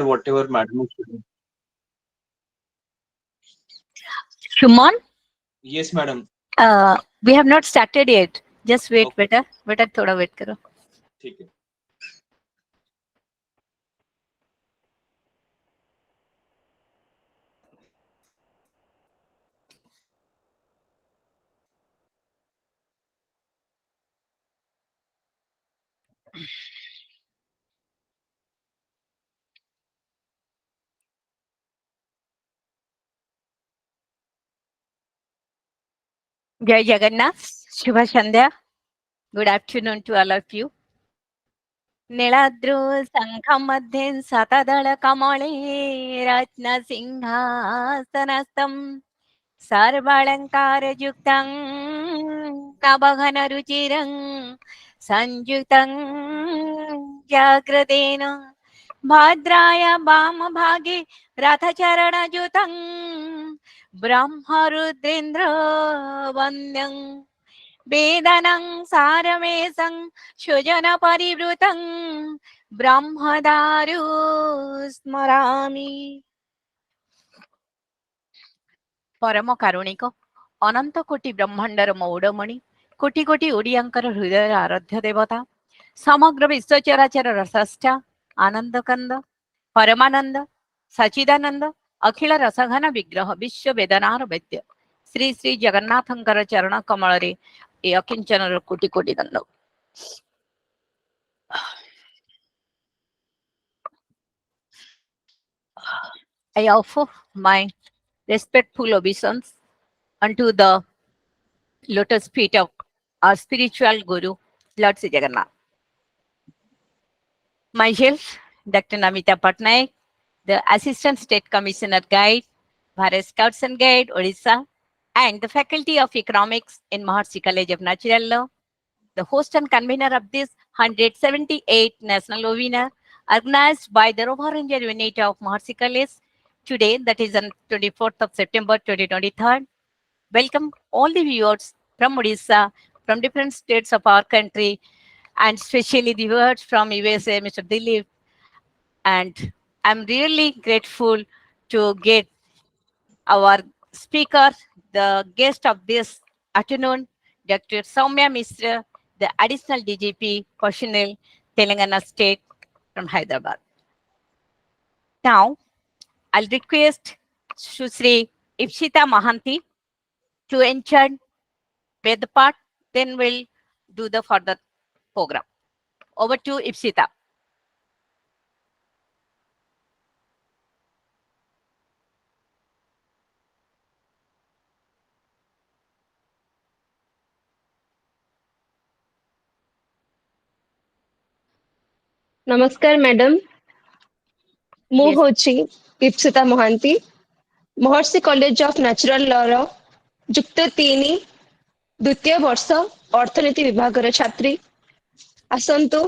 whatever madam is doing. Shumon, Yes, madam. we have not started yet. Just wait, Okay, बेटा बेटा थोड़ा wait करो. ठीक है. जय जगन्नाथ. शुभ संध्या. Good afternoon to all of you. नीलाद्रौ शङ्खमध्ये शतदलकमले रत्नसिंहासनस्थं सर्वालङ्कारयुक्तं नवघनरुचिरं संयुक्तं जाग्रतेन भद्राय वामभागे रथचरणयुतं ब्रह्मरुद्रेन्द्र वन्द्यं वेदनं सारमेशं सुजन परिवृतं ब्रह्मदारु स्मरामि. परम कारुणिक अनंत कोटि ब्रह्मांडर मौड़मणि कोटि कोटि ओडियांकर हृदय आराध्य देवता समग्र विश्व चराचर रसष्टा आनंद कंद परमानंद सचिदानंद अखिल रसघन विग्रह विश्व वेदनार वैद्य श्री श्री जगन्नाथंकर चरण कमल रे ए अकिंचन कोटि कोटि दंड. I offer my respectful obeisance unto the lotus feet of our spiritual guru, Lord Sri Jagannath. Myself, Dr.NAMITA PATTANAIK, the Assistant State Commissioner Guide, Bharat Scouts and Guide, Odisha, and the Faculty of Economics in Maharishi College of Natural Law, the host and convener of this 178th National Webinar, organized by the Rover Unit of Maharishi College today, that is on 24th of September 2023. Welcome all the viewers from Odisha, from different states of our country, and especially the viewers from USA, Mr. Dilip. And I'm really grateful to get our speaker, the guest of this afternoon, Dr. Soumya Mishra, the additional DGP personnel, Telangana State from Hyderabad. Now, I'll request Shri Ipshita Mahanti to enter with the part, then we'll do the further program. Over to Ipshita. नमस्कार madam मु Yes. होची इप्सिता महांती महर्षि college of natural law रो युक्त 3 द्वितीय वर्ष अर्थनीति विभाग रो छात्री आसंतु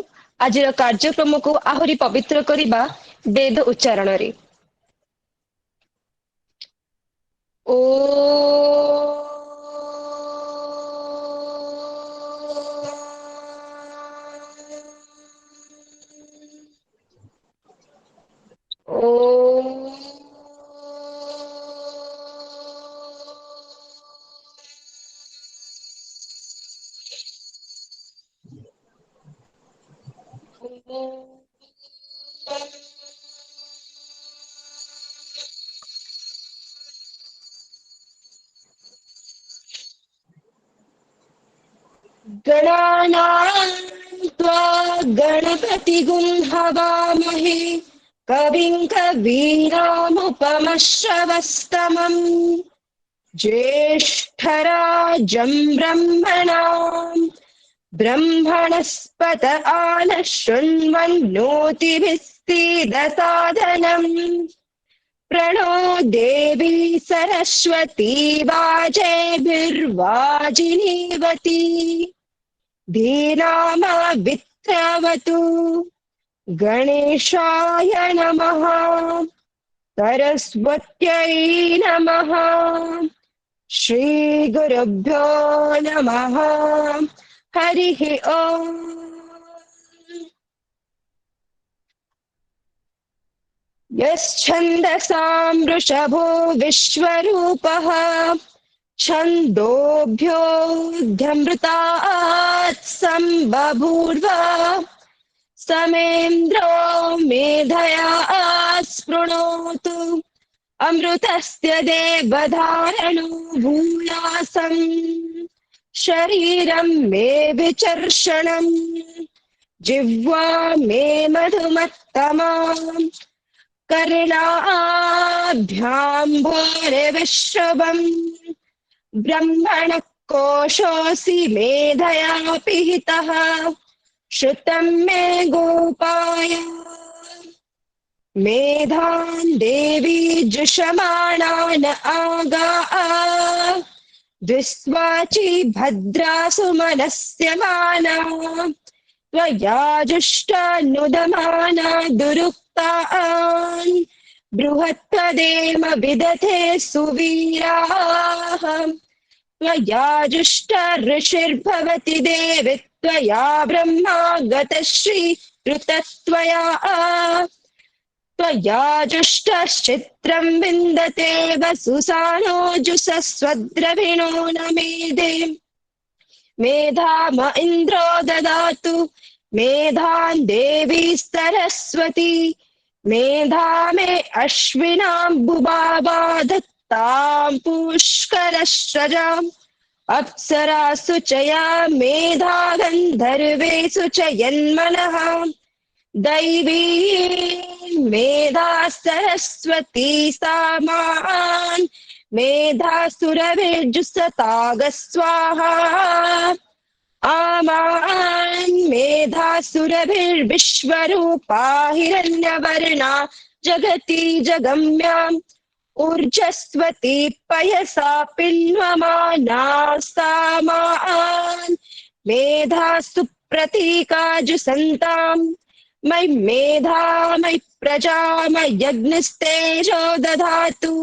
आज कार्यक्रम को आहुरी पवित्र करिबा वेद उच्चारण रे ओ ओ गणानां त्वा गणपतिगुं हवामहे कविं कवीनामुपमश्रवस्तमम् ज्येष्ठराजं ब्रह्मणाम् ब्रह्मणस्पत आनः शृण्वन्नोतिभिः सीदसादनम् प्रणो देवी सरस्वती वाजेभिर्वाजिनीवती धीनामवित्रवतु गणेशाय नमः सरस्वत्यै नमः श्रीगुरुभ्यो नमः हरिः ओम्. यश्छन्दसां वृषभो विश्वरूपः छन्दोभ्योऽध्यमृतात् सम्बभूव समेन्द्रो मेधया स्पृणोतु अमृतस्य देवधारणो भूयासम् शरीरं मे विचर्षणम् जिह्वा मे मधुमत्तमा कर्णाभ्यां भूरिविश्रवम् ब्रह्मणः कोशोऽसि मेधया पिहितः श्रुतं मे गोपाय मेधान् देवी जुषमाणान् आगा द्विस्वाची भद्रासु मनस्यमाना त्वया जुष्टानुदमाना दुरुक्तान् बृहत्त्वदेम विदथे सुवीराः त्वया जुष्टा ऋषिर्भवति देवि त्वया ब्रह्मा गतश्री ऋतत्वया त्वया जुष्टश्चित्रं विन्दते वसुसानो जुषस्वद्रविणो न मेधे मेधाम इन्द्रो ददातु मेधान् देवी सरस्वती मेधा मे अश्विनाम्बुबावा दत्तां पुष्करश्रजाम् अप्सरासु च या मेधा गन्धर्वेषु च यन्मनः दैवी मेधा सरस्वती सामान् मेधासुरभिर्जुषताग स्वाहा आमान् मेधासुरभिर्विश्वरूपा हिरण्यवर्णा जगति जगम्याम् ऊर्जस्वती पयसा पिन्वमाना सामान् मेधासु प्रतीकाजुसन्ताम् मयि मेधा मयि प्रजा मयि यज्ञस्तेजो दधातु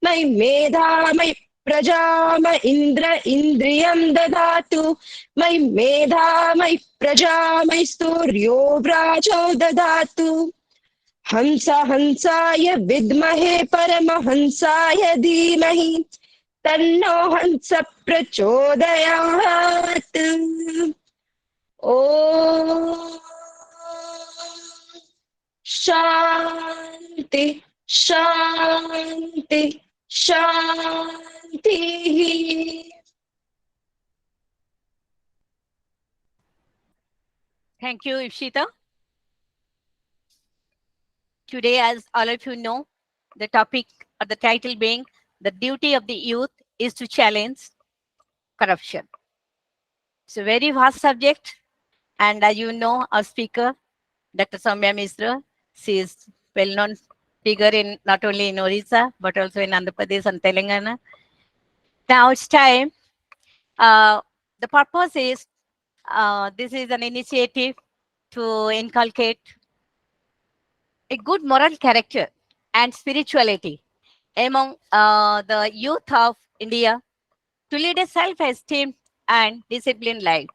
मयि मेधा मयि प्रजा मयि इन्द्र इन्द्रियं ददातु मयि मेधा मयि प्रजा मयि सूर्यो व्राजो ददातु हंस हंसाय विद्महे परमहंसाय धीमहि तन्नो हंस प्रचोदयात् ॐ शान्ति शान्ति शान्तिः. Thank you, Ishita. Today, as all of you know, the topic or the title being the duty of the youth is to challenge corruption. It's a very vast subject. And as you know, our speaker, Dr. Soumya Mishra, she is well-known figure in not only in Odisha, but also in Andhra Pradesh and Telangana. Now it's time. The purpose is, this is an initiative to inculcate a good moral character and spirituality among the youth of India to lead a self-esteem and disciplined life.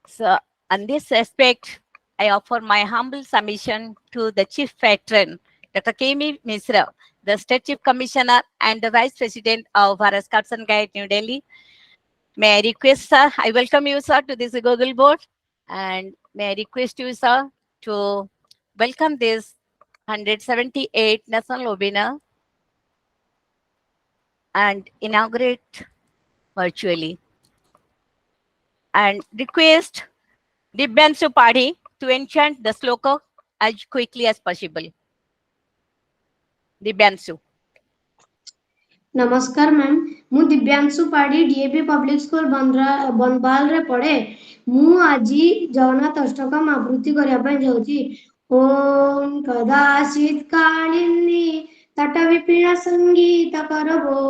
So, on this aspect, I offer my humble submission to the Chief Patron, Dr. Soumya Mishra, the State Chief Commissioner and the Vice President of Bharat Scouts and Guides, New Delhi. May I request, sir, I welcome you, sir, to this Google board, and may I request you, sir, to welcome this 178 national webinar and inaugurate virtually. And request Dibyansu Padhi to enchant the sloka as quickly as possible. Dibyansu. नमस्कार ma'am मु दिव्यांशु पाड़ी DAV public school बनबाल रे पढ़े मु आजी जगन्नाथ अष्टकम आवृत्ति करिया पय जाउची ओम कदाचित कालिनी तट विपिन संगीत करबो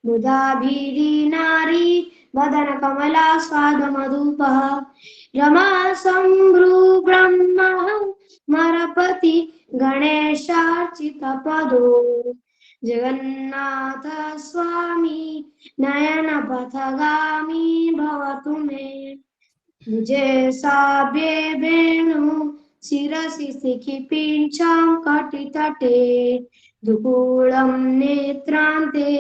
बुधाभिरी नारी वदन कमला स्वाद मधुपः रमा संभ्रू ब्रह्मा मरपति गणेशार्चित पदो जगन्नाथ स्वामी नयन पथगामी भवतु मे मुझे साब्ये वेणु शिरसि शिखिपीञ्छं कटितटे दुकूलं नेत्रान्ते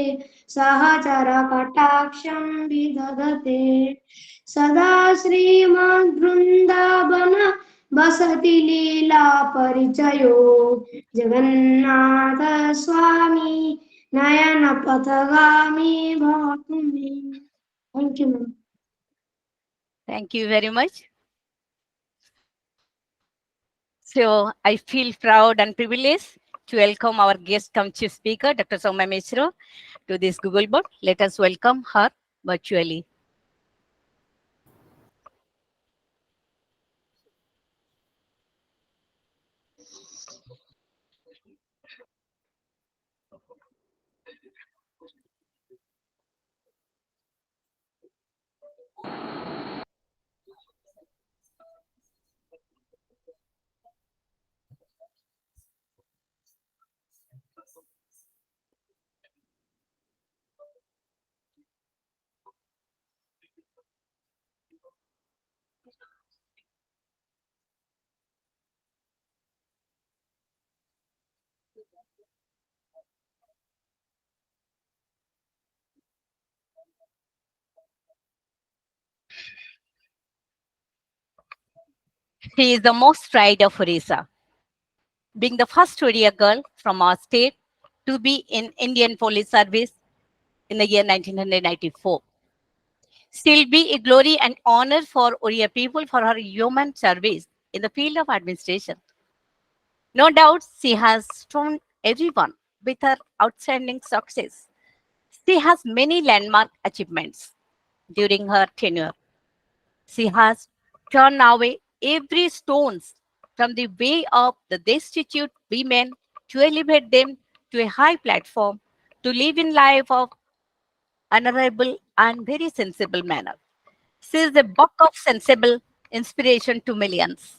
सहचरकटाक्षं विदधते सदा श्रीमद्वृन्दावन वसति लीला परिचयो जगन्नाथ स्वामी नयन पथगामी भवतु मे. Thank you, ma'am. Thank you very much. So I feel proud and privileged to welcome our guest come chief speaker, Dr. Soumya Mishra, to this Google board. Let us welcome her virtually. She is the most pride of Orissa, being the first Odia girl from our state to be in Indian Police Service in the year 1994. She'll be a glory and honor for Odia people for her human service in the field of administration. No doubt she has shown everyone with her outstanding success. She has many landmark achievements during her tenure. She has turned away every stones from the way of the destitute women to elevate them to a high platform to live in life of honorable and very sensible manner. She is a book of sensible inspiration to millions.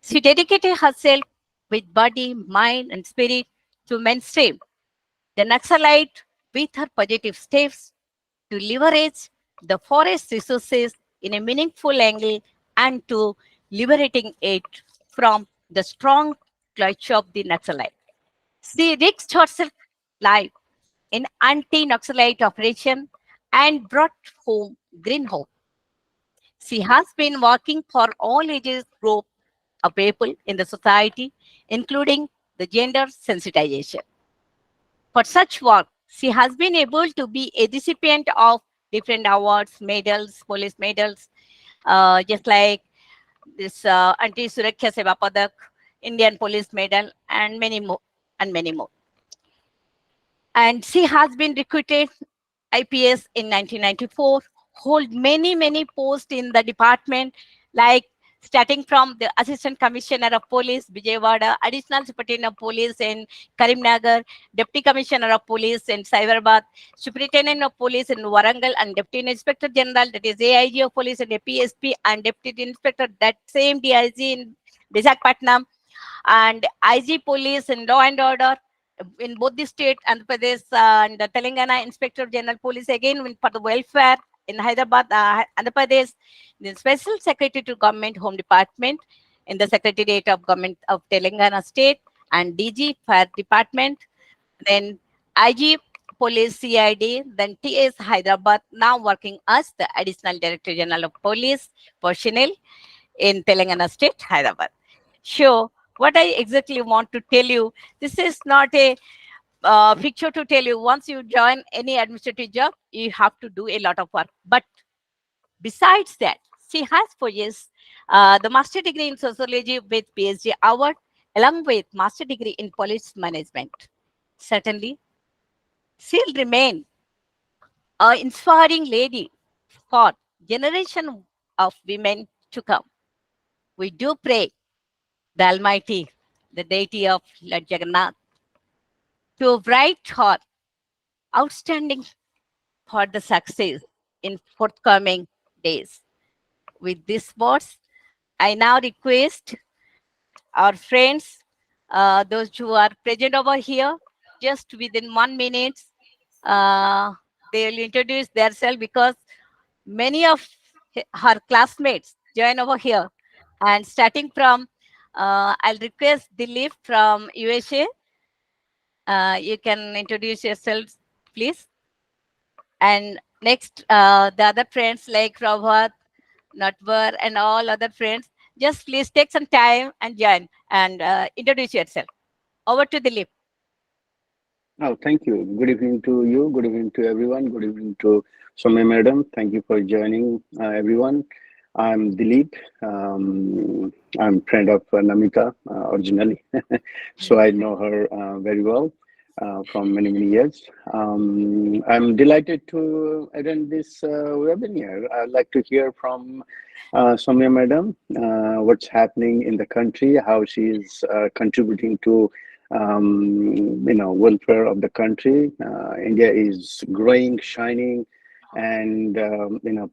She dedicated herself with body, mind, and spirit to mainstream the Naxalite with her positive steps to leverage the forest resources in a meaningful angle and to liberating it from the strong clutch of the Naxalite. She risked herself life in anti-Naxalite operation and brought home green hope. She has been working for all ages group of people in the society, including the gender sensitization. For such work, she has been able to be a recipient of different awards, medals, police medals, just like this Anti-Suraksha Seva Padak, Indian Police Medal, and many more, and many more. And she has been recruited IPS in 1994, hold many posts in the department, like starting from the Assistant Commissioner of Police, Vijayawada, Additional Superintendent of Police in Karimnagar, Deputy Commissioner of Police in Hyderabad, Superintendent of Police in Warangal, and Deputy Inspector General, that is AIG of Police and APSP, and Deputy Inspector, that same DIG in Visakhapatnam, and IG Police in Law and Order in both the state, Andhra Pradesh and the Telangana Inspector General Police again for the welfare in Hyderabad, Andhra Pradesh, the Special Secretary to Government Home Department in the Secretariat of Government of Telangana State, and DG Fire Department, then IG Police CID, then TS Hyderabad, now working as the Additional Director General of Police personnel in Telangana State, Hyderabad. So what I exactly want to tell you, this is not a picture to tell you. Once you join any administrative job, you have to do a lot of work. But besides that, she has possessed the master degree in sociology with PhD award, along with master degree in police management. Certainly, she'll remain an inspiring lady for generation of women to come. We do pray the Almighty, the deity of Lord Jagannath, to write her outstanding for the success in forthcoming days. With these words, I now request our friends, those who are present over here, just within 1 minute, they will introduce themselves because many of her classmates join over here. And starting from I'll request Dilip from USA. You can introduce yourselves, please. And next, the other friends like Prabhat, Natvar, and all other friends, just please take some time and join and introduce yourself. Over to Dilip. Oh, thank you. Good evening to you. Good evening to everyone. Good evening to Soumya Madam. Thank you for joining, everyone. I'm Dilip. I'm friend of Namita originally, so I know her very well from many, many years. I'm delighted to attend this webinar. I'd like to hear from Soumya Madam what's happening in the country, how she is contributing to welfare of the country. India is growing, shining, and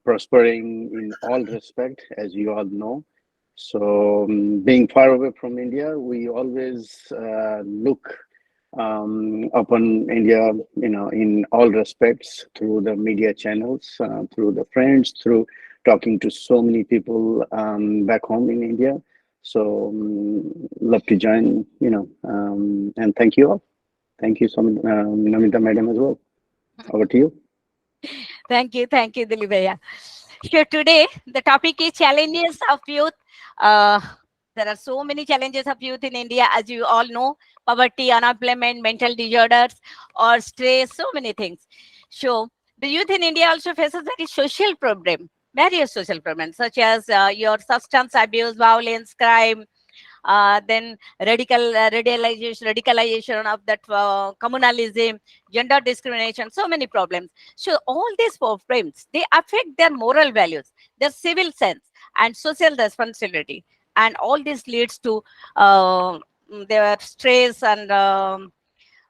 prospering in all respect, as you all know. So, being far away from India, we always look upon India, in all respects through the media channels, through the friends, through talking to so many people back home in India. So love to join, and thank you all. Thank you, Namita Madam as well. Over to you. Thank you, Dilip Bhaiya. So today, the topic is challenges of youth. There are so many challenges of youth in India, as you all know: poverty, unemployment, mental disorders, or stress, so many things. So the youth in India also faces very social problem, various social problems, such as your substance abuse, violence, crime, then radicalization of that communalism, gender discrimination, so many problems. So all these problems, they affect their moral values, their civil sense, and social responsibility. And all this leads to their stress and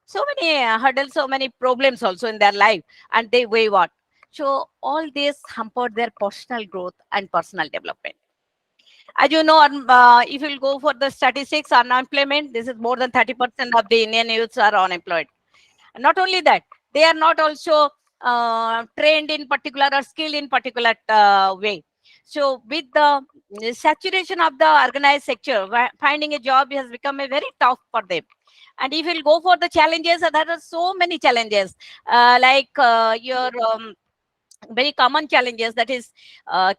so many hurdles, so many problems also in their life, and they wayward. So all this hamper their personal growth and personal development. As you know, if you go for the statistics, unemployment, this is more than 30% of the Indian youths are unemployed. And not only that, they are not also trained in particular or skilled in particular way. So with the saturation of the organized sector, finding a job has become a very tough for them. And if you go for the challenges, there are so many challenges, like your very common challenges, that is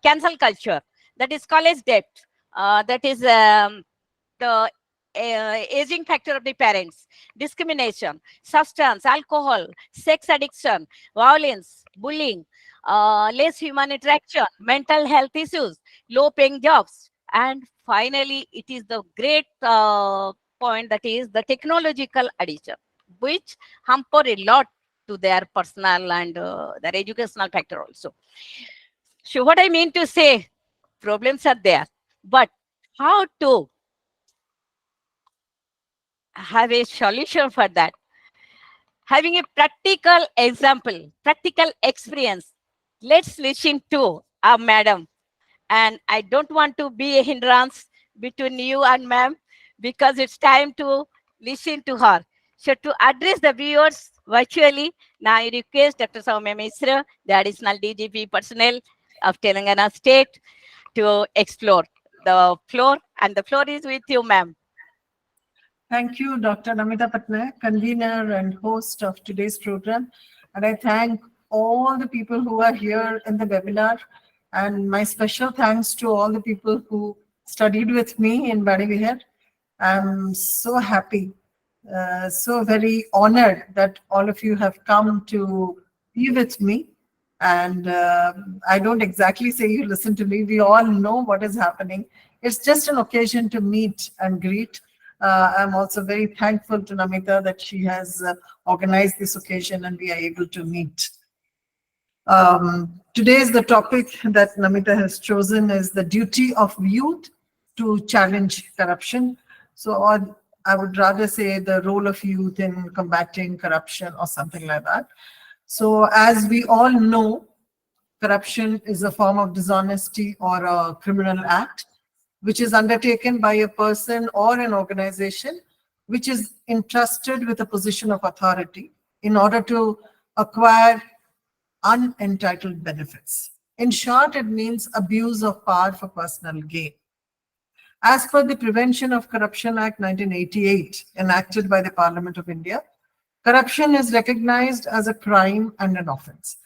cancel culture, that is college debt, that is the aging factor of the parents, discrimination, substance, alcohol, sex addiction, violence, bullying, less human interaction, mental health issues, low paying jobs, and finally it is the great point, that is the technological addiction, which hamper a lot to their personal and their educational factor also. So what I mean to say, problems are there, but how to have a solution for that? Having a practical example, practical experience, let's listen to our madam. And I don't want to be a hindrance between you and ma'am, because it's time to listen to her. So to address the viewers virtually, now I request Dr. Soumya Mishra, the additional DGP personnel of Telangana State, to explore the floor. And the floor is with you, ma'am. Thank you, Dr. Namita Pattanaik, convener and host of today's program. And I thank all the people who are here in the webinar. And my special thanks to all the people who studied with me in Badivihar. I'm so happy, so very honored that all of you have come to be with me. And I don't exactly say you listen to me. We all know what is happening. It's just an occasion to meet and greet. I'm also very thankful to Namita that she has organized this occasion and we are able to meet. Today is the topic that Namita has chosen is the duty of youth to challenge corruption. So I would rather say the role of youth in combating corruption or something like that. So as we all know, corruption is a form of dishonesty or a criminal act which is undertaken by a person or an organization which is entrusted with a position of authority in order to acquire unentitled benefits. In short, it means abuse of power for personal gain. As per the Prevention of Corruption Act 1988, enacted by the Parliament of India, corruption is recognized as a crime and an offense,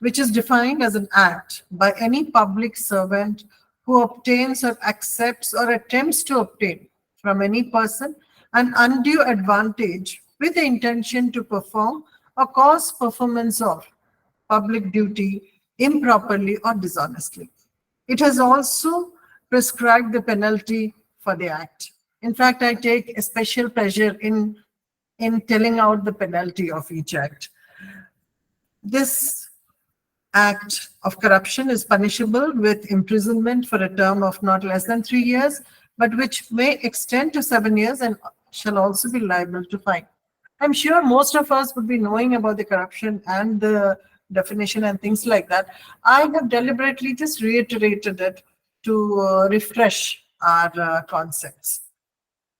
which is defined as an act by any public servant who obtains or accepts or attempts to obtain from any person an undue advantage with the intention to perform or cause performance of public duty improperly or dishonestly. It has also prescribed the penalty for the act. In fact, I take a special pleasure in telling out the penalty of each act. This act of corruption is punishable with imprisonment for a term of not less than 3 years, but which may extend to 7 years and shall also be liable to fine. I'm sure most of us would be knowing about the corruption and the definition and things like that. I have deliberately just reiterated it to refresh our concepts.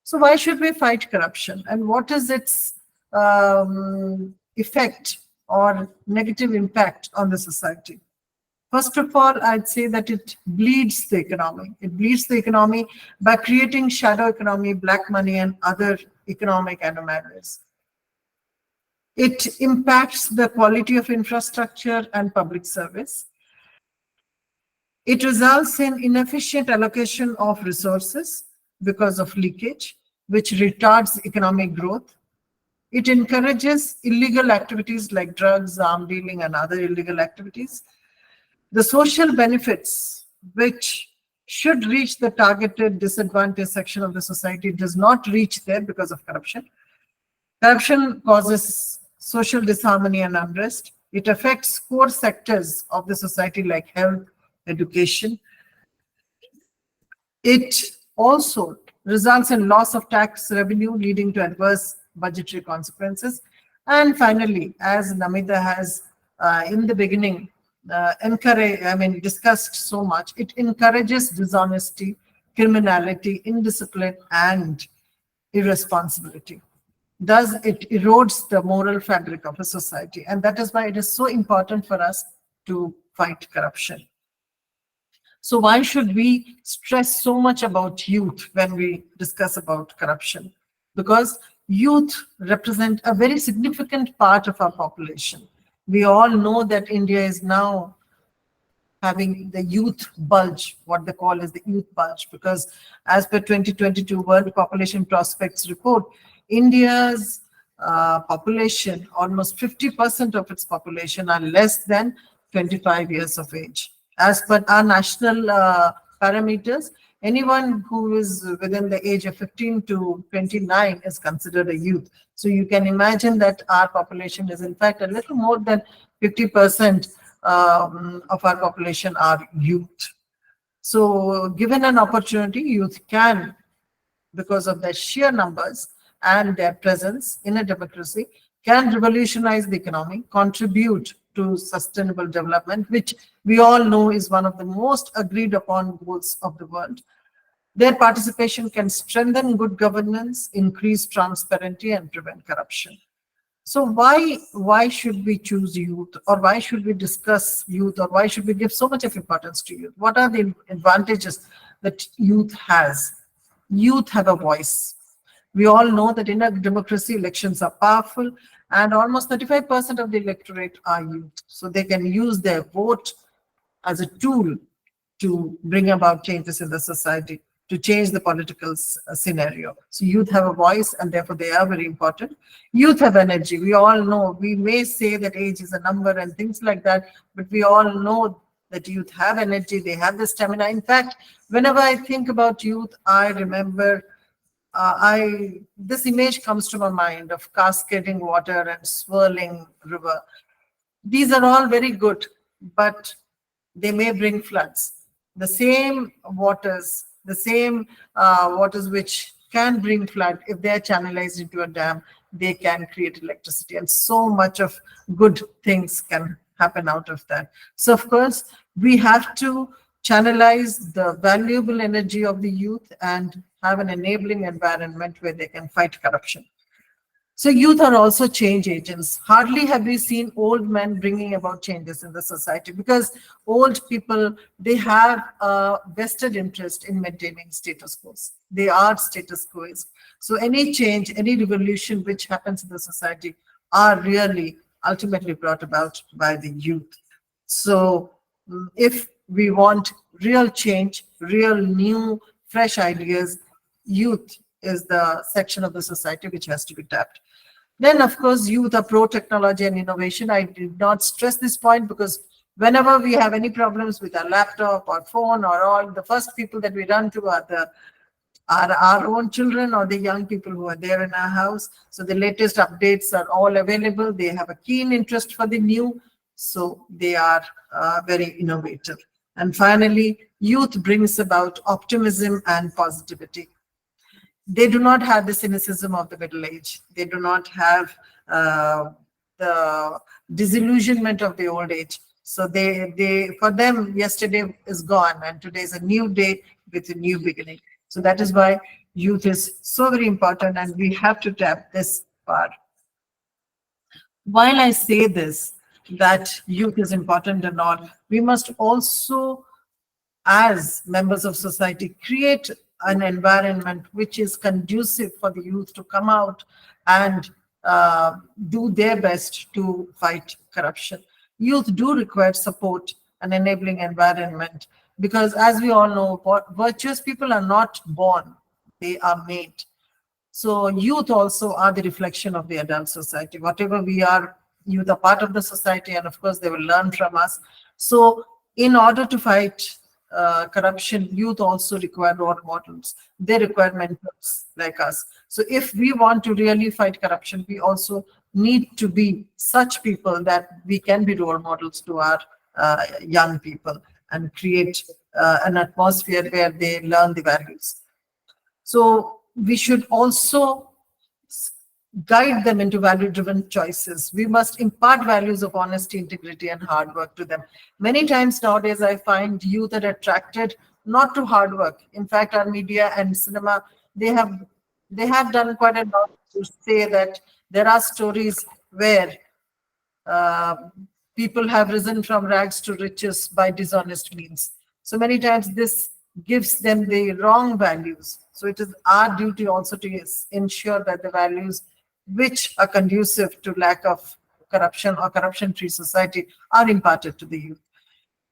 So why should we fight corruption, and what is its effect or negative impact on the society? First of all, I'd say that it bleeds the economy. It bleeds the economy by creating shadow economy, black money, and other economic anomalies. It impacts the quality of infrastructure and public service. It results in inefficient allocation of resources because of leakage, which retards economic growth. It encourages illegal activities like drugs, arms dealing, and other illegal activities. The social benefits, which should reach the targeted disadvantaged section of the society, does not reach there because of corruption. Corruption causes social disharmony and unrest. It affects core sectors of the society like health, education. It also results in loss of tax revenue, leading to adverse budgetary consequences. And finally, as Namita has in the beginning discussed so much, it encourages dishonesty, criminality, indiscipline, and irresponsibility. Thus, it erodes the moral fabric of a society. And that is why it is so important for us to fight corruption. So why should we stress so much about youth when we discuss about corruption? Because youth represent a very significant part of our population. We all know that India is now having the youth bulge, what they call as the youth bulge, because as per 2022 World Population Prospects Report, India's population, almost 50% of its population are less than 25 years of age. As per our national parameters, anyone who is within the age of 15 to 29 is considered a youth. So you can imagine that our population is in fact a little more than 50% of our population are youth. So given an opportunity, youth can, because of their sheer numbers and their presence in a democracy, can revolutionize the economy, contribute to sustainable development, which we all know is one of the most agreed upon goals of the world. Their participation can strengthen good governance, increase transparency, and prevent corruption. So why should we choose youth, or why should we discuss youth, or why should we give so much of importance to youth? What are the advantages that youth has? Youth have a voice. We all know that in a democracy, elections are powerful, and almost 35% of the electorate are youth. So they can use their vote as a tool to bring about changes in the society, to change the political scenario. So youth have a voice, and therefore they are very important. Youth have energy. We all know, we may say that age is a number and things like that, but we all know that youth have energy, they have the stamina. In fact, whenever I think about youth, I remember this image comes to my mind of cascading water and swirling river. These are all very good, but they may bring floods. The same waters which can bring flood, if they are channelized into a dam, they can create electricity, and so much of good things can happen out of that. So of course, we have to channelize the valuable energy of the youth and have an enabling environment where they can fight corruption. So youth are also change agents. Hardly have we seen old men bringing about changes in the society, because old people, they have a vested interest in maintaining status quo. They are status quos. So any change, any revolution which happens in the society are really ultimately brought about by the youth. So if we want real change, real new, fresh ideas, youth is the section of the society which has to be tapped. Then, of course, youth are pro-technology and innovation. I did not stress this point because whenever we have any problems with our laptop or phone or all, the first people that we run to are our own children or the young people who are there in our house. So the latest updates are all available. They have a keen interest for the new, so they are very innovative. And finally, youth brings about optimism and positivity. They do not have the cynicism of the middle age. They do not have the disillusionment of the old age. So for them, yesterday is gone and today is a new day with a new beginning. So that is why youth is so very important, and we have to tap this part. While I say this, that youth is important and all, we must also, as members of society, create an environment which is conducive for the youth to come out and do their best to fight corruption. Youth do require support and enabling environment, because as we all know, virtuous people are not born, they are made. So youth also are the reflection of the adult society. Whatever we are, youth are part of the society, and of course they will learn from us. So in order to fight corruption, youth also require role models. They require mentors like us. So if we want to really fight corruption, we also need to be such people that we can be role models to our young people and create an atmosphere where they learn the values. So we should also guide them into value-driven choices. We must impart values of honesty, integrity, and hard work to them. Many times nowadays, I find youth are attracted not to hard work. In fact, our media and cinema, they have done quite a lot to say that there are stories where people have risen from rags to riches by dishonest means. So many times this gives them the wrong values. So it is our duty also to ensure that the values which are conducive to lack of corruption or corruption-free society are imparted to the youth.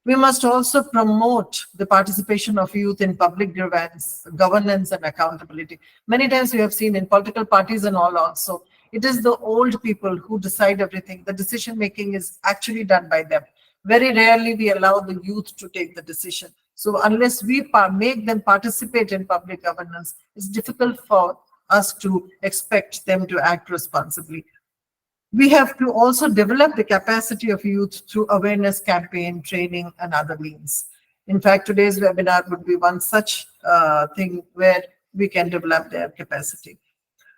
We must also promote the participation of youth in public governance and accountability. Many times we have seen in political parties and all also, it is the old people who decide everything. The decision making is actually done by them. Very rarely we allow the youth to take the decision. So unless we make them participate in public governance, it's difficult for us to expect them to act responsibly. We have to also develop the capacity of youth through awareness campaign, training, and other means. In fact, today's webinar would be one such thing where we can develop their capacity.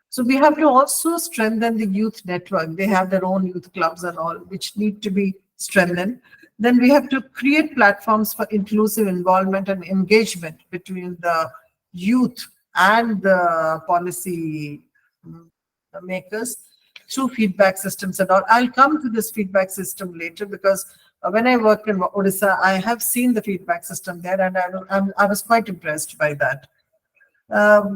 So we have to also strengthen the youth network. They have their own youth clubs and all, which need to be strengthened. Then we have to create platforms for inclusive involvement and engagement between the youth and the policy makers through feedback systems and all. I'll come to this feedback system later, because when I worked in Odisha, I have seen the feedback system there, and I was quite impressed by that.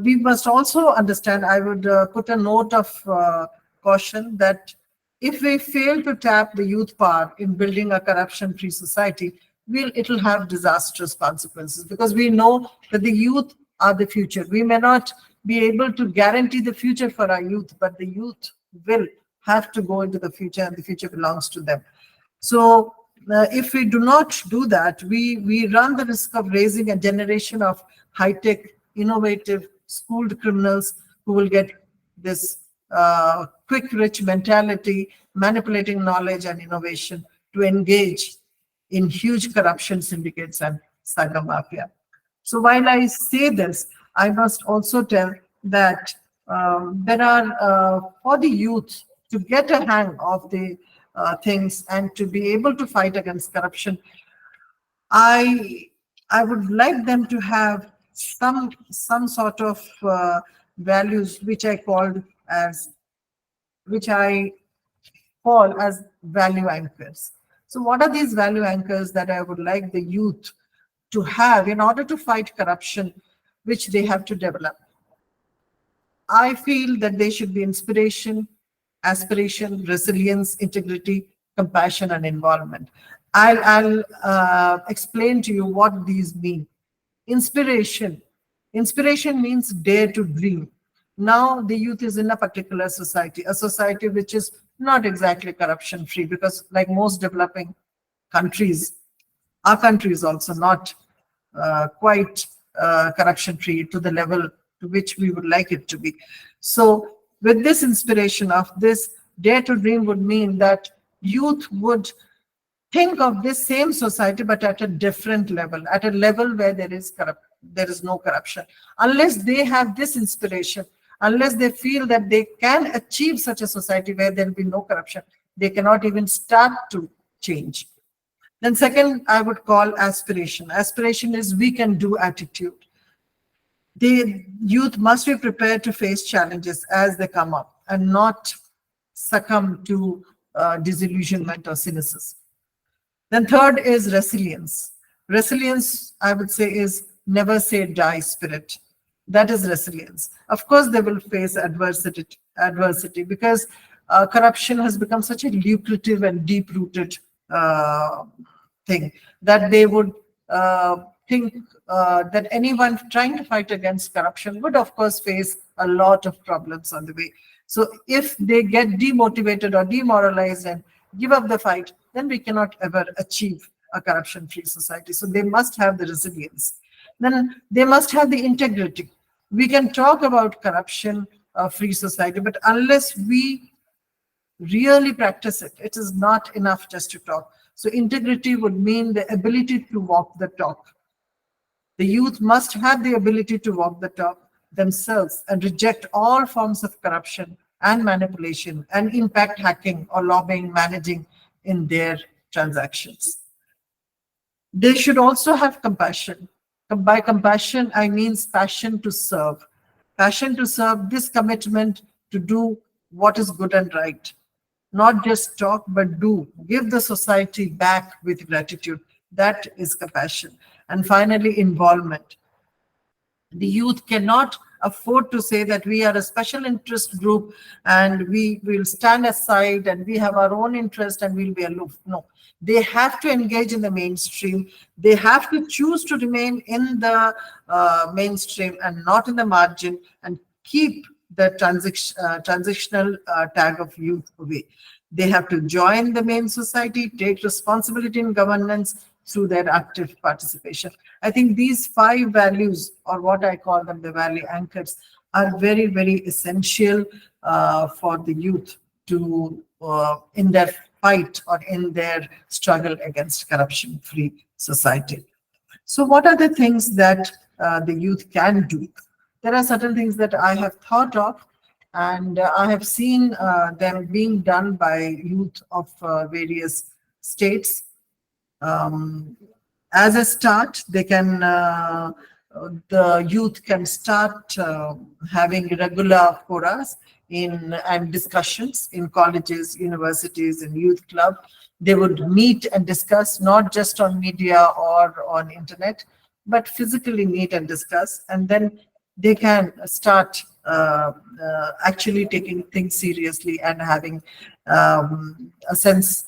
We must also understand, I would put a note of caution that if we fail to tap the youth power in building a corruption-free society, it'll have disastrous consequences, because we know that the youth are the future. We may not be able to guarantee the future for our youth, but the youth will have to go into the future, and the future belongs to them. So if we do not do that, we run the risk of raising a generation of high-tech, innovative, schooled criminals who will get this quick, rich mentality, manipulating knowledge and innovation to engage in huge corruption syndicates and cyber mafia. So while I say this, I must also tell that there are, for the youth to get a hang of the things and to be able to fight against corruption, I would like them to have some sort of values which I called as which I call as value anchors. So what are these value anchors that I would like the youth to have in order to fight corruption, which they have to develop? I feel that they should be inspiration, aspiration, resilience, integrity, compassion, and involvement. I'll explain to you what these mean. Inspiration. Inspiration means dare to dream. Now the youth is in a particular society, a society which is not exactly corruption free, because like most developing countries, our country is also not quite corruption free to the level to which we would like it to be. So with this inspiration of this dare to dream would mean that youth would think of this same society, but at a different level, at a level where there is no corruption. Unless they have this inspiration, unless they feel that they can achieve such a society where there will be no corruption, they cannot even start to change. Then second, I would call aspiration. Aspiration is we can do attitude. The youth must be prepared to face challenges as they come up and not succumb to disillusionment or cynicism. Then third is resilience. Resilience, I would say, is never say die spirit. That is resilience. Of course, they will face adversity because corruption has become such a lucrative and deep-rooted thing that they would think that anyone trying to fight against corruption would, of course, face a lot of problems on the way. So if they get demotivated or demoralized and give up the fight, then we cannot ever achieve a corruption-free society. So they must have the resilience. Then they must have the integrity. We can talk about corruption-free society, but unless we really practice it, it is not enough just to talk. So integrity would mean the ability to walk the talk. The youth must have the ability to walk the talk themselves and reject all forms of corruption and manipulation and impact hacking or lobbying, managing in their transactions. They should also have compassion. By compassion, I mean passion to serve. Passion to serve, this commitment to do what is good and right. Not just talk, but do. Give the society back with gratitude. That is compassion. And finally, involvement. The youth cannot afford to say that we are a special interest group and we will stand aside and we have our own interest and we'll be aloof. No, they have to engage in the mainstream. They have to choose to remain in the mainstream and not in the margin and keep the transitional tag of youth away. They have to join the main society, take responsibility in governance through their active participation. I think these 5 values, or what I call them the value anchors, are very, very essential for the youth to, in their fight or in their struggle against corruption-free society. So what are the things that the youth can do? There are certain things that I have thought of, and I have seen them being done by youth of various states. As a start, they can, the youth can start having regular forums and discussions in colleges, universities, and youth club. They would meet and discuss, not just on media or on internet, but physically meet and discuss, and then they can start actually taking things seriously and having a sense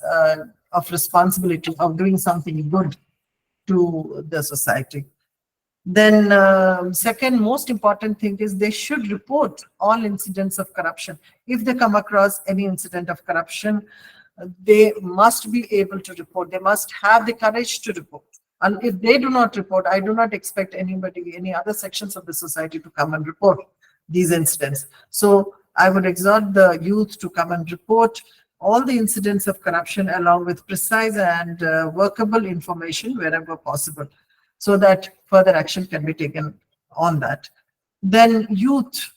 of responsibility of doing something good to the society. Then second most important thing is they should report all incidents of corruption. If they come across any incident of corruption, they must be able to report. They must have the courage to report. And if they do not report, I do not expect anybody, any other sections of the society to come and report these incidents. So I would exhort the youth to come and report all the incidents of corruption along with precise and workable information wherever possible, so that further action can be taken on that. Then youth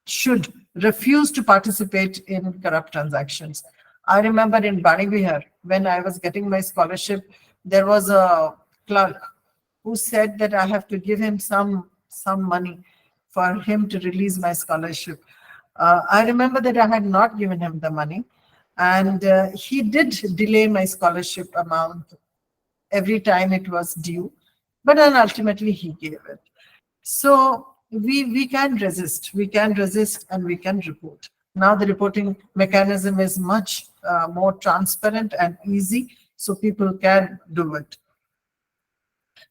should refuse to participate in corrupt transactions. I remember in Bani Vihar, when I was getting my scholarship, there was a clerk who said that I have to give him some money for him to release my scholarship. I remember that I had not given him the money, and he did delay my scholarship amount every time it was due, but then ultimately he gave it. So we can resist, and we can report. Now the reporting mechanism is much more transparent and easy, so people can do it.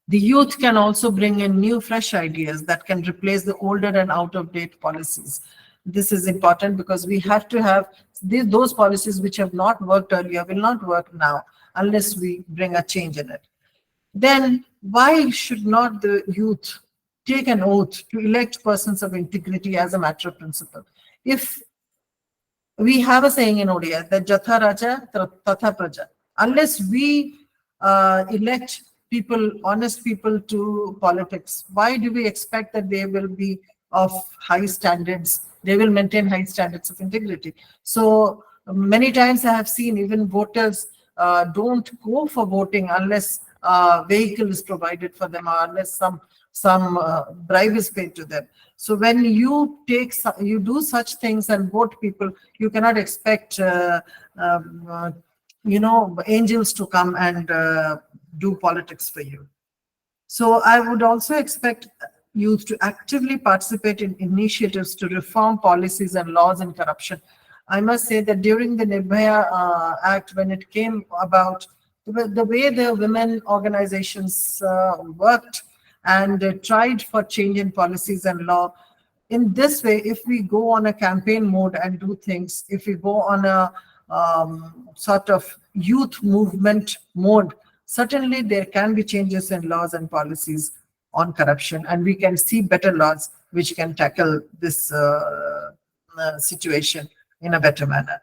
The youth can also bring in new, fresh ideas that can replace the older and out-of-date policies. This is important because we have to have those policies which have not worked earlier will not work now unless we bring a change in it. Then why should not the youth take an oath to elect persons of integrity as a matter of principle? If we have a saying in Odia that Jatha Raja Tatha Praja, unless we elect people, honest people to politics, why do we expect that they will be of high standards? They will maintain high standards of integrity. So many times I have seen even voters don't go for voting unless vehicle is provided for them or unless some bribe is paid to them. So when you do such things and vote people, you cannot expect angels to come and do politics for you. So I would also expect youth to actively participate in initiatives to reform policies and laws on corruption. I must say that during the Nirbhaya Act, when it came about, the way the women organizations worked and tried for change in policies and law, in this way, if we go on a campaign mode and do things, if we go on a sort of youth movement mode, certainly there can be changes in laws and policies on corruption, and we can see better laws which can tackle this situation in a better manner.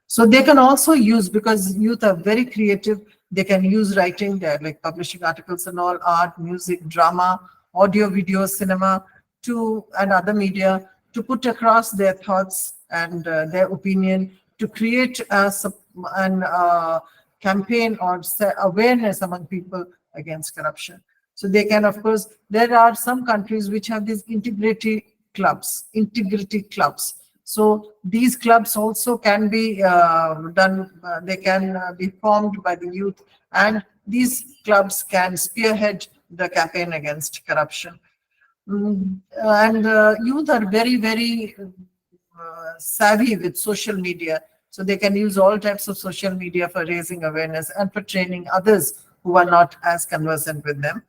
So they can also use, because youth are very creative, they can use writing, they're like publishing articles and all, art, music, drama, audio, video, cinema, and other media, to put across their thoughts and their opinion, to create an campaign or awareness among people against corruption. So they can, of course, there are some countries which have these integrity clubs. So these clubs also can be done, they can be formed by the youth, and these clubs can spearhead the campaign against corruption. And youth are very, very savvy with social media. So they can use all types of social media for raising awareness and for training others who are not as conversant with them.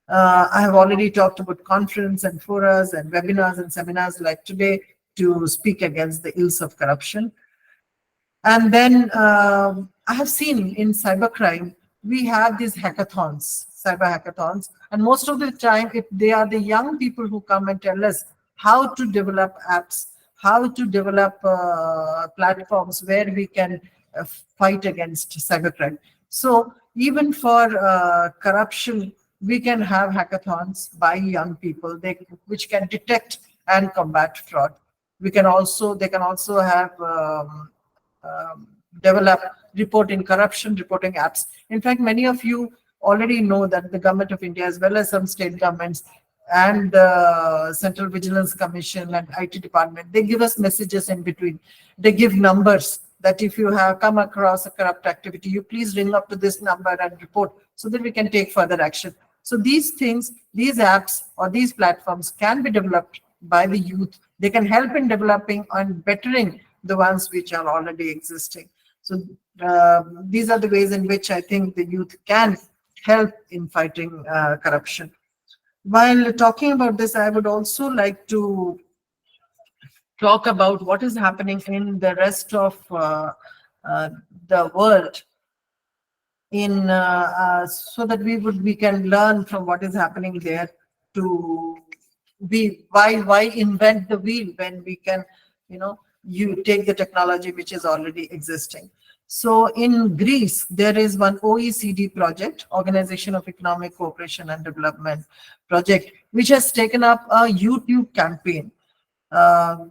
I have already talked about conference and forums and webinars and seminars like today to speak against the ills of corruption. And then I have seen in cybercrime, we have these hackathons, cyber hackathons, and most of the time they are the young people who come and tell us how to develop apps, how to develop platforms where we can fight against cybercrime. So even for corruption, we can have hackathons by young people which can detect and combat fraud. They can also have develop reporting apps. In fact, many of you already know that the Government of India, as well as some state governments and the Central Vigilance Commission and IT department, they give us messages in between. They give numbers that if you have come across a corrupt activity, you please ring up to this number and report so that we can take further action. So these things, these apps or these platforms can be developed by the youth. They can help in developing and bettering the ones which are already existing. So these are the ways in which I think the youth can help in fighting corruption. While talking about this, I would also like to talk about what is happening in the rest of the world, so that we can learn from what is happening there to why invent the wheel when we can, you take the technology which is already existing. So in Greece, there is one OECD project, Organization of Economic Cooperation and Development project, which has taken up a YouTube campaign.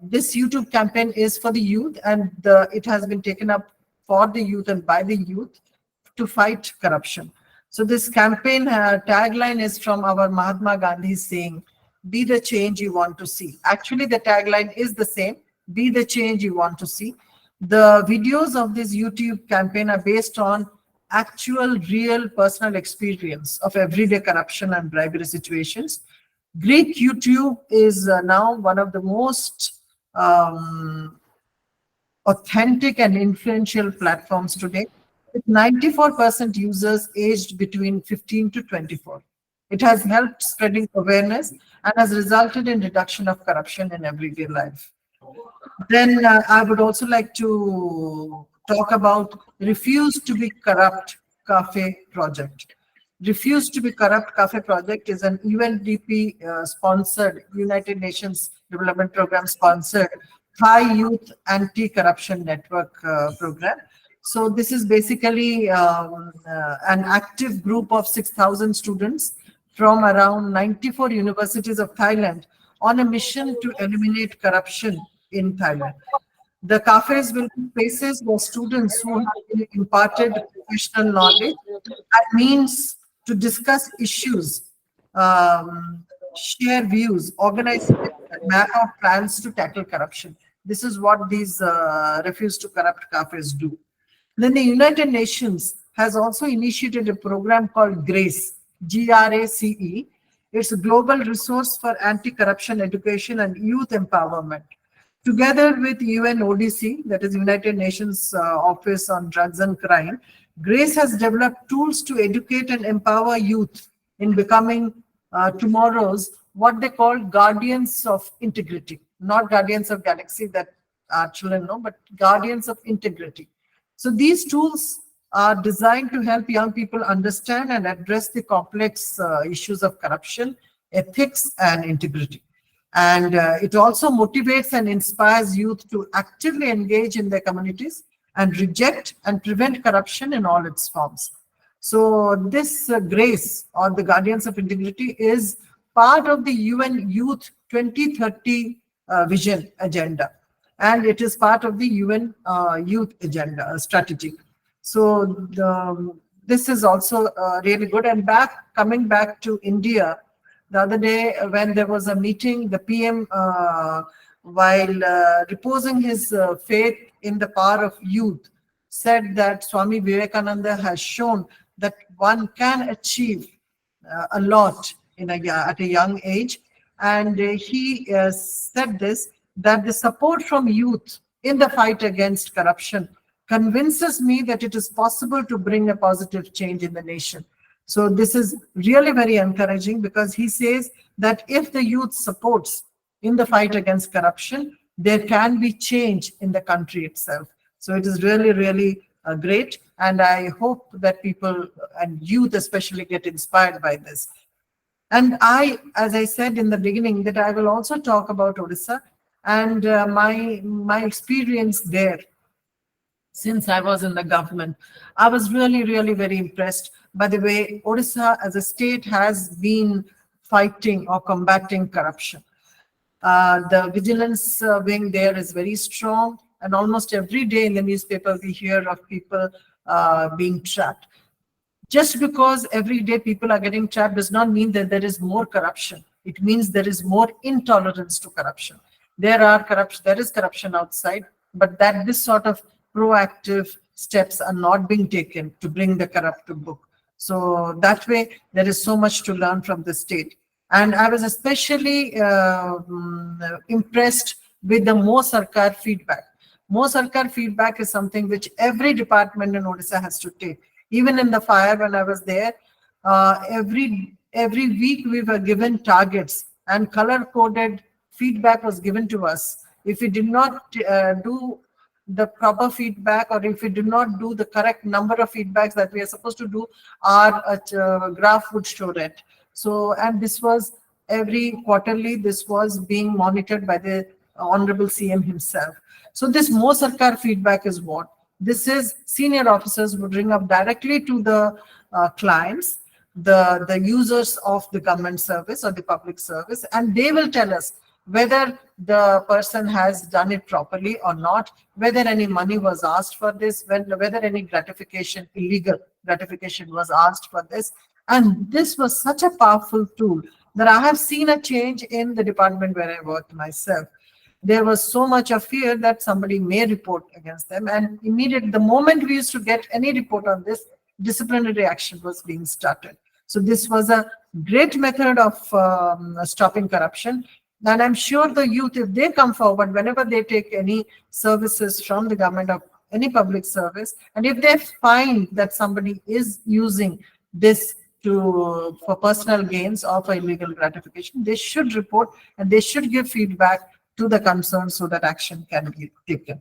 This YouTube campaign is for the youth, and it has been taken up for the youth and by the youth to fight corruption. So this campaign tagline is from our Mahatma Gandhi saying, "Be the change you want to see." Actually, the tagline is the same, be the change you want to see. The videos of this YouTube campaign are based on actual, real personal experience of everyday corruption and bribery situations. Greek YouTube is now one of the most authentic and influential platforms today, with 94% users aged between 15 to 24. It has helped spreading awareness and has resulted in reduction of corruption in everyday life. Then I would also like to talk about Refuse to be Corrupt Cafe project. Refuse to be Corrupt Cafe project is an UNDP sponsored, United Nations Development Program sponsored Thai Youth Anti-Corruption Network program. So this is basically an active group of 6,000 students from around 94 universities of Thailand on a mission to eliminate corruption in Thailand. The cafes will be places where students who have been imparted professional knowledge and means to discuss issues, share views, organize and map out plans to tackle corruption. This is what these Refuse to Corrupt cafes do. Then the United Nations has also initiated a program called GRACE, GRACE. It's a global resource for anti-corruption education and youth empowerment. Together with UNODC, that is United Nations Office on Drugs and Crime, GRACE has developed tools to educate and empower youth in becoming tomorrow's what they call guardians of integrity, not guardians of galaxy that our children know, but guardians of integrity. So these tools are designed to help young people understand and address the complex issues of corruption, ethics, and integrity. And it also motivates and inspires youth to actively engage in their communities and reject and prevent corruption in all its forms. So this GRACE, or the Guardians of Integrity, is part of the UN Youth 2030 vision agenda. And it is part of the UN Youth Agenda strategy. So this is also really good. And coming back to India, the other day when there was a meeting, the PM, while reposing his faith in the power of youth, said that Swami Vivekananda has shown that one can achieve a lot at a young age. And he said this, that the support from youth in the fight against corruption convinces me that it is possible to bring a positive change in the nation. So this is really very encouraging, because he says that if the youth supports in the fight against corruption, there can be change in the country itself. So it is really, really great. And I hope that people and youth especially get inspired by this. And as I said in the beginning, that I will also talk about Odisha and my experience there. Since I was in the government, I was really, really very impressed by the way Odisha as a state has been fighting or combating corruption. The vigilance wing there is very strong, and almost every day in the newspaper we hear of people being trapped. Just because every day people are getting trapped does not mean that there is more corruption. It means there is more intolerance to corruption. There is corruption outside, but that this sort of proactive steps are not being taken to bring the corrupt to book. So that way, there is so much to learn from the state. And I was especially impressed with the Mo Sarkar feedback. Mo Sarkar feedback is something which every department in Odisha has to take. Even in the fire, when I was there, every week we were given targets, and color-coded feedback was given to us. If we did not do the proper feedback, or if we do not do the correct number of feedbacks that we are supposed to do, our graph would show red. So, and this was every quarterly, this was being monitored by the Honorable CM himself. So this Mo Sarkar feedback is what? This is senior officers would ring up directly to the clients, the users of the government service or the public service, and they will tell us whether the person has done it properly or not, whether any money was asked for this, whether any gratification, illegal gratification was asked for this. And this was such a powerful tool that I have seen a change in the department where I worked myself. there was so much of fear that somebody may report against them. And immediately, the moment we used to get any report on this, disciplinary action was being started. So this was a great method of stopping corruption. And I'm sure the youth, if they come forward, whenever they take any services from the government of any public service, and if they find that somebody is using this for personal gains or for illegal gratification, they should report and they should give feedback to the concerned so that action can be taken.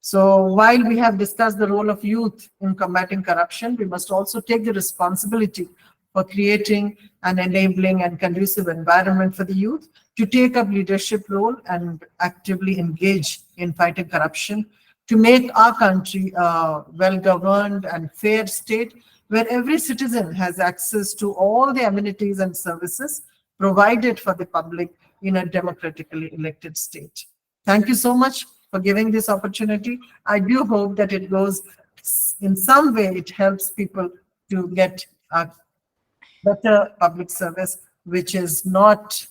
So while we have discussed the role of youth in combating corruption, we must also take the responsibility for creating an enabling and conducive environment for the youth to take up leadership role and actively engage in fighting corruption, to make our country a well-governed and fair state where every citizen has access to all the amenities and services provided for the public in a democratically elected state. Thank you so much for giving this opportunity. I do hope that it goes in some way, it helps people to get a better public service, which is not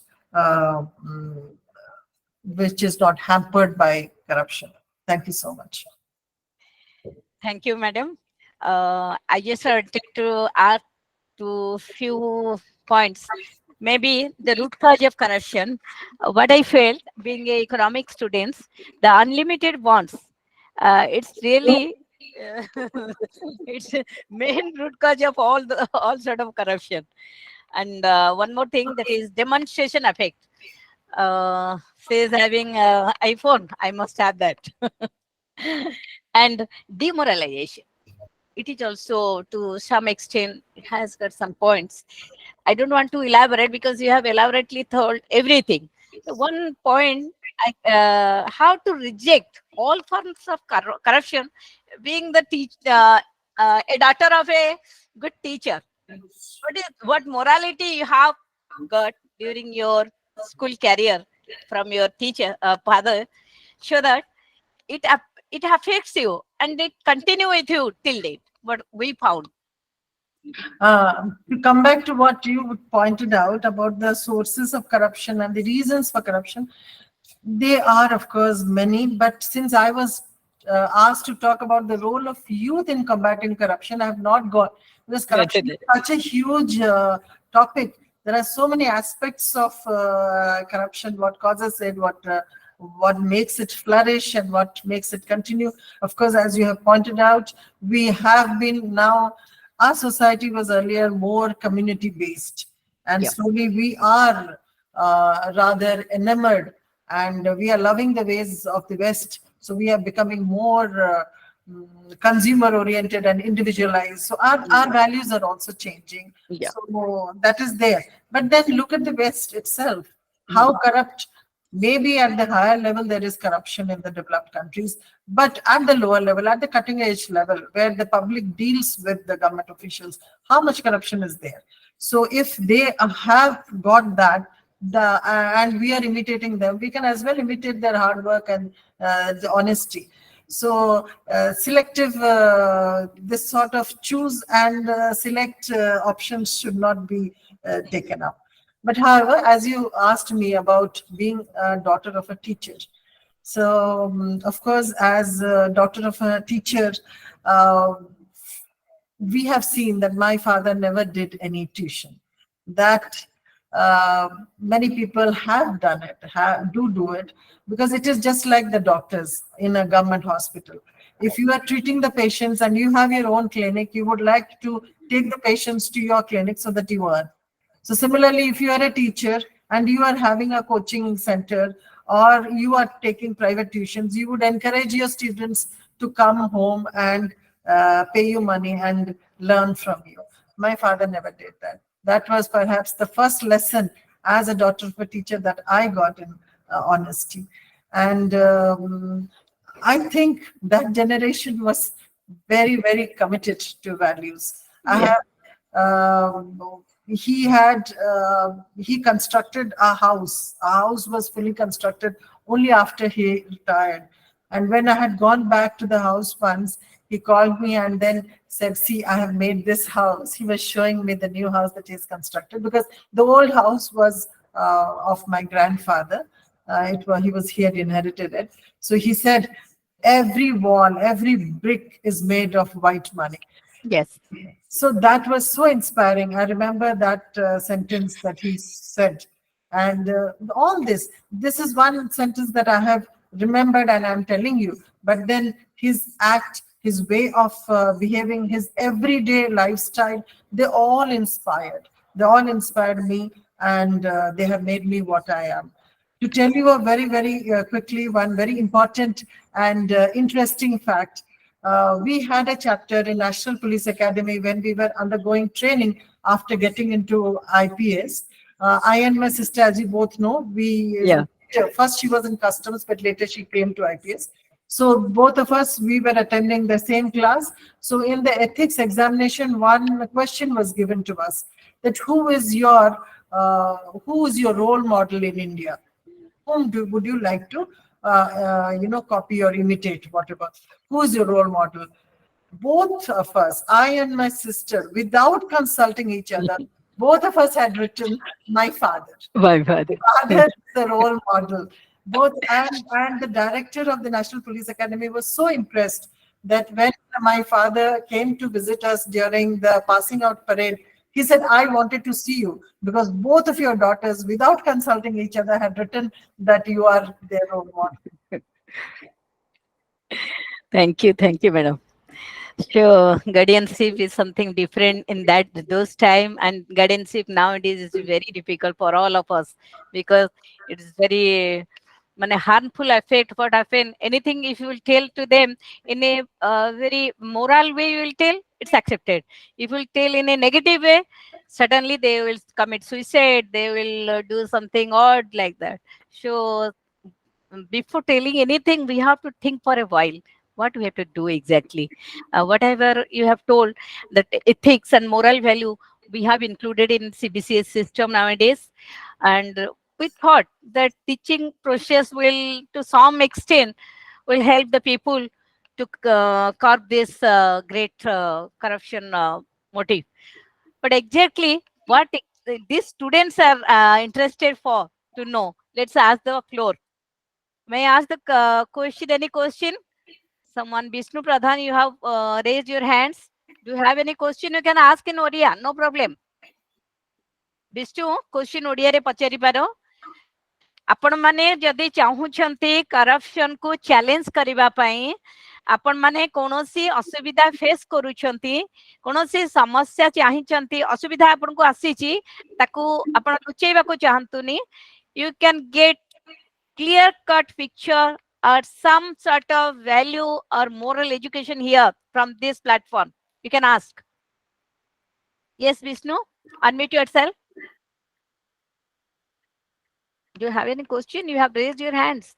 hampered by corruption. Thank you so much. Thank you, madam. I just wanted to add to few points. Maybe the root cause of corruption, what I felt being a economic students, the unlimited wants, it's really it's a main root cause of all sort of corruption. And one more thing, that is demonstration effect. Says having iPhone, I must have that. And demoralization. It is also, to some extent, it has got some points. I don't want to elaborate because you have elaborately told everything. The one point, how to reject all forms of corruption, being the a daughter of a good teacher. What morality you have got during your school career from your teacher, father, so that it affects you and it continue with you till date. What we found. To come back to what you pointed out about the sources of corruption and the reasons for corruption, they are, of course, many. But since I was asked to talk about the role of youth in combating corruption, I have not got, because corruption is such a huge topic. There are so many aspects of corruption, what causes it, what makes it flourish and what makes it continue. Of course, as you have pointed out, we have been now, our society was earlier more community-based, and slowly we are rather enamored and we are loving the ways of the West. So we are becoming more consumer-oriented and individualized. So our values are also changing. So that is there. But then look at the West itself, how corrupt. Maybe at the higher level, there is corruption in the developed countries, but at the lower level, at the cutting edge level, where the public deals with the government officials, how much corruption is there? So if they have got that, and we are imitating them, we can as well imitate their hard work and the honesty. So selective, this sort of choose and select options should not be taken up. But however, as you asked me about being a daughter of a teacher, so of course, as a daughter of a teacher, we have seen that my father never did any tuition. That many people have done it, do it, because it is just like the doctors in a government hospital. If you are treating the patients and you have your own clinic, you would like to take the patients to your clinic so that you earn. So similarly, if you are a teacher and you are having a coaching center or you are taking private tuitions, you would encourage your students to come home and pay you money and learn from you. My father never did that. That was perhaps the first lesson as a daughter of a teacher that I got in honesty. And I think that generation was very, very committed to values. He constructed a house. A house was fully constructed only after he retired. And when I had gone back to the house once, he called me and then said, see, I have made this house. He was showing me the new house that he's constructed, because the old house was of my grandfather. He was he had inherited it. So he said, every wall, every brick is made of white money. Yes. So that was so inspiring. I remember that sentence that he said. And all this is one sentence that I have remembered and I'm telling you. But then his act, his way of behaving, his everyday lifestyle, they all inspired. They all inspired me, and they have made me what I am. To tell you a very quickly, one very important and interesting fact. We had a chapter in National Police Academy when we were undergoing training after getting into IPS. I and my sister, as you both know, first she was in customs, but later she came to IPS. So both of us, we were attending the same class. So in the ethics examination, one question was given to us, that who is your role model in India? Whom would you like to copy or imitate, whatever? Who is your role model? Both of us, I and my sister, without consulting each other, both of us had written my father. My father. Father is the role model. Both, and the director of the National Police Academy was so impressed that when my father came to visit us during the passing out parade, he said, I wanted to see you because both of your daughters, without consulting each other, had written that you are their role model. Thank you, madam. So guardianship is something different in those time, and guardianship nowadays is very difficult for all of us because it is very harmful effect. What happen? Anything if you will tell to them in a very moral way, you will tell, it's accepted. If you will tell in a negative way, suddenly they will commit suicide. They will do something odd like that. So before telling anything, we have to think for a while what we have to do exactly. Whatever you have told, that ethics and moral value we have included in CBCS system nowadays, and we thought that teaching process will, to some extent, will help the people to curb this great corruption motive. But exactly what these students are interested for to know. Let's ask the floor. May I ask the question? Any question? Someone, Vishnu Pradhan, you have raised your hands. Do you have any question? You can ask in Odia. No problem. Vishnu, question Odia re pachari paro. आपण माने जदि चाहूछंती corruption को challenge करिबा पई, आपण माने कोनोसी असुविधा फेस करूछंती, कोनोसी समस्या चाहिचंती, असुविधा आपण को आसीची, ताकू आपण लुचेबा को चाहंतुनी, you can get clear cut picture or some sort of value or moral education here from this platform. You can ask. Yes, Vishnu, unmute yourself. Do you have any question? You have raised your hands.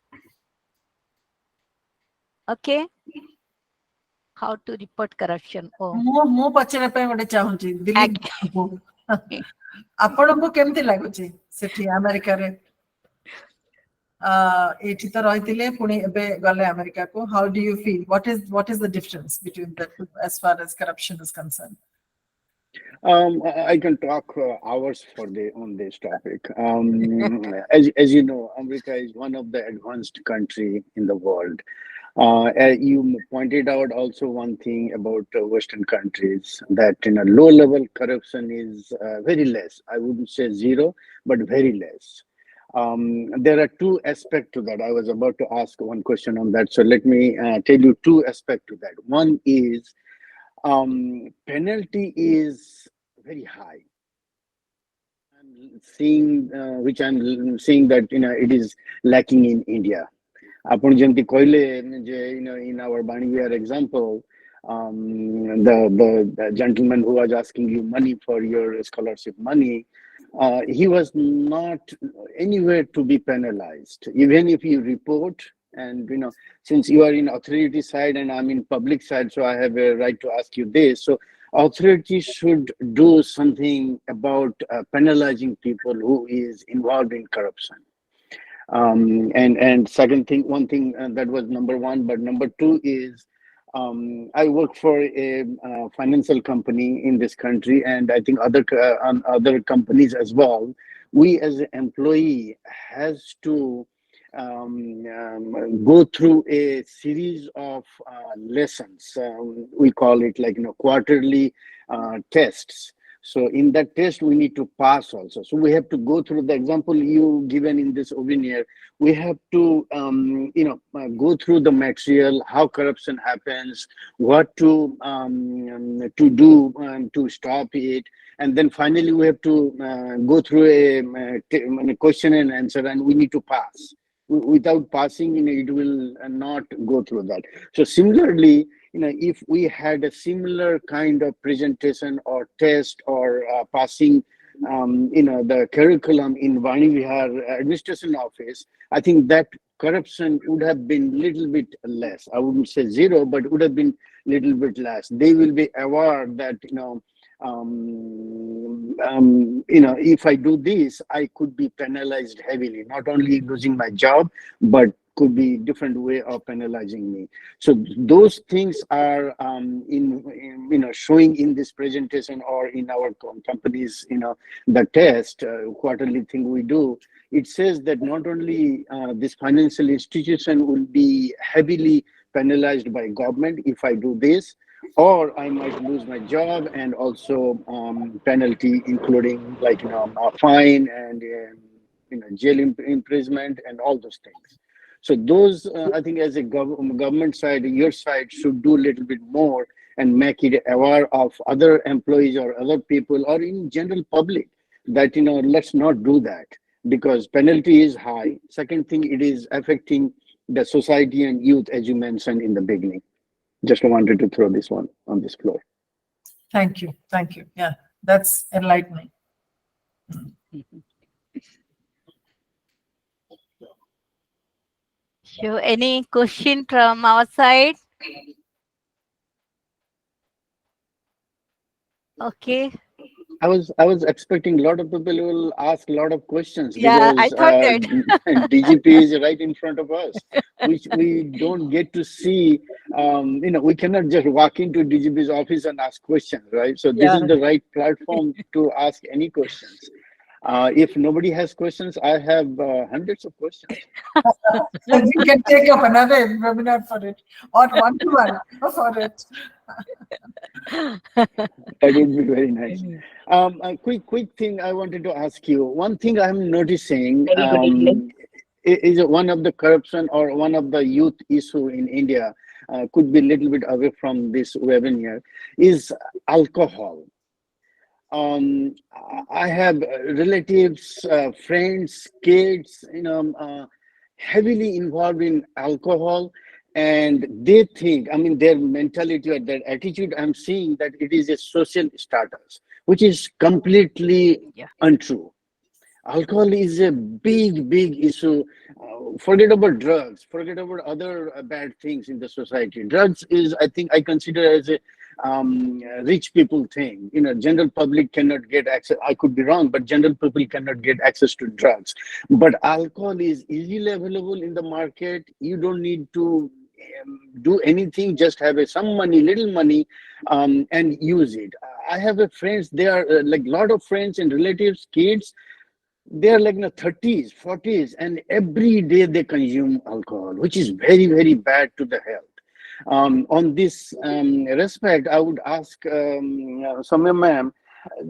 Okay. How to report corruption? Oh. ମୁଁ ପଚାରିବା ପାଇଁ ଗୋଟେ ଚାହୁଁଛି, ଦିଲ୍ଲୀ ଆପଣଙ୍କୁ କେମିତି ଲାଗୁଛି ସେଠି ଆମେରିକାରେ? ଏଠି ତ ରହିଥିଲେ ପୁଣି ଏବେ gale America ko. How do you feel? What is the difference between the two as far as corruption is concerned? I can talk hours on this topic. As you know, America is one of the advanced country in the world. You pointed out also one thing about Western countries, that low level corruption is very less. I wouldn't say zero, but very less. There are two aspects to that. I was about to ask one question on that. So let me tell you two aspects to that. One is penalty is very high. I'm seeing that it is lacking in India. In our Baniyar example, the gentleman who was asking you money for your scholarship money, he was not anywhere to be penalized. Even if you report, and since you are in authority side and I'm in public side, so I have a right to ask you this. So authorities should do something about penalizing people who is involved in corruption. And second thing, one thing that was number one, but number two is I work for a financial company in this country, and I think other companies as well. We as an employee has to go through a series of lessons. We call it like, quarterly tests. So in that test, we need to pass also. So we have to go through the example you given in this webinar. We have to, go through the material, how corruption happens, what to do to stop it. And then finally, we have to go through a question and answer, and we need to pass. Without passing, it will not go through that. So similarly, if we had a similar kind of presentation or test or passing, the curriculum in Vani Vihar administration office, I think that corruption would have been little bit less. I wouldn't say zero, but would have been little bit less. They will be aware that, if I do this, I could be penalized heavily, not only losing my job, but could be different way of penalizing me. So those things are showing in this presentation or in our companies, the test quarterly thing we do. It says that not only this financial institution will be heavily penalized by government if I do this, or I might lose my job, and also penalty, including like a fine and jail imprisonment and all those things. So those I think as a government side, your side should do a little bit more and make it aware of other employees or other people or in general public that let's not do that, because penalty is high. Second thing, it is affecting the society and youth, as you mentioned in the beginning. Just wanted to throw this one on this floor. Thank you. Thank you. Yeah, that's enlightening. So any question from our side? Okay. I was expecting a lot of people will ask a lot of questions, Yeah, because I thought that. DGP is right in front of us, which we don't get to see. We cannot just walk into DGP's office and ask questions, right? So this is the right platform to ask any questions. If nobody has questions, I have hundreds of questions. We can take up another webinar for it, or one-to-one for it. That would be very nice. A quick thing I wanted to ask you. One thing I'm noticing is one of the corruption or one of the youth issue in India, could be a little bit away from this webinar, is alcohol. I have relatives, friends, kids, heavily involved in alcohol, and they think, their mentality or their attitude, I'm seeing that it is a social status, which is completely untrue. Alcohol is a big issue. Forget about drugs, forget about other bad things in the society. Drugs is, I think, I consider as a rich people thing. General public cannot get access. I could be wrong, but general people cannot get access to drugs. But alcohol is easily available in the market. You don't need to do anything, just have some money, little money, and use it. I have friends, they are like a lot of friends and relatives, kids, they are like in the 30s, 40s, and every day they consume alcohol, which is very bad to the health. On this respect, I would ask Soumya ma'am,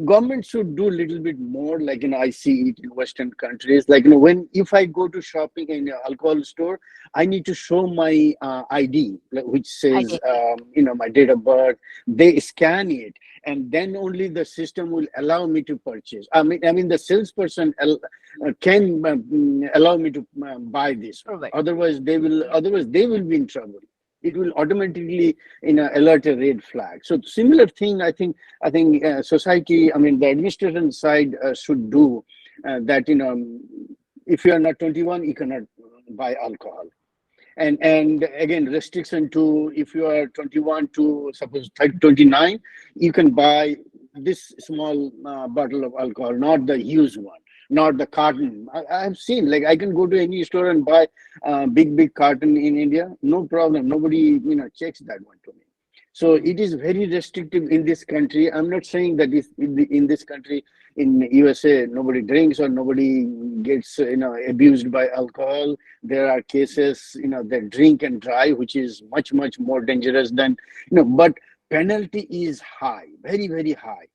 government should do a little bit more, like I see it in Western countries. Like if I go to shopping in an alcohol store, I need to show my ID, which says my date of birth. They scan it, and then only the system will allow me to purchase. I mean the salesperson can allow me to buy this. Right. Otherwise they will be in trouble. It will automatically alert a red flag. So similar thing, I think society, the administration side should do that. If you are not 21, you cannot buy alcohol. And again, restriction to if you are 21 to suppose 29, you can buy this small bottle of alcohol, not the used one, not the carton. I have seen, like, I can go to any store and buy big carton in India, no problem. Nobody checks that one to me. So it is very restrictive in this country. I'm not saying that in this country, in USA, nobody drinks or nobody gets abused by alcohol. There are cases that drink and drive, which is much more dangerous than But penalty is high, very high.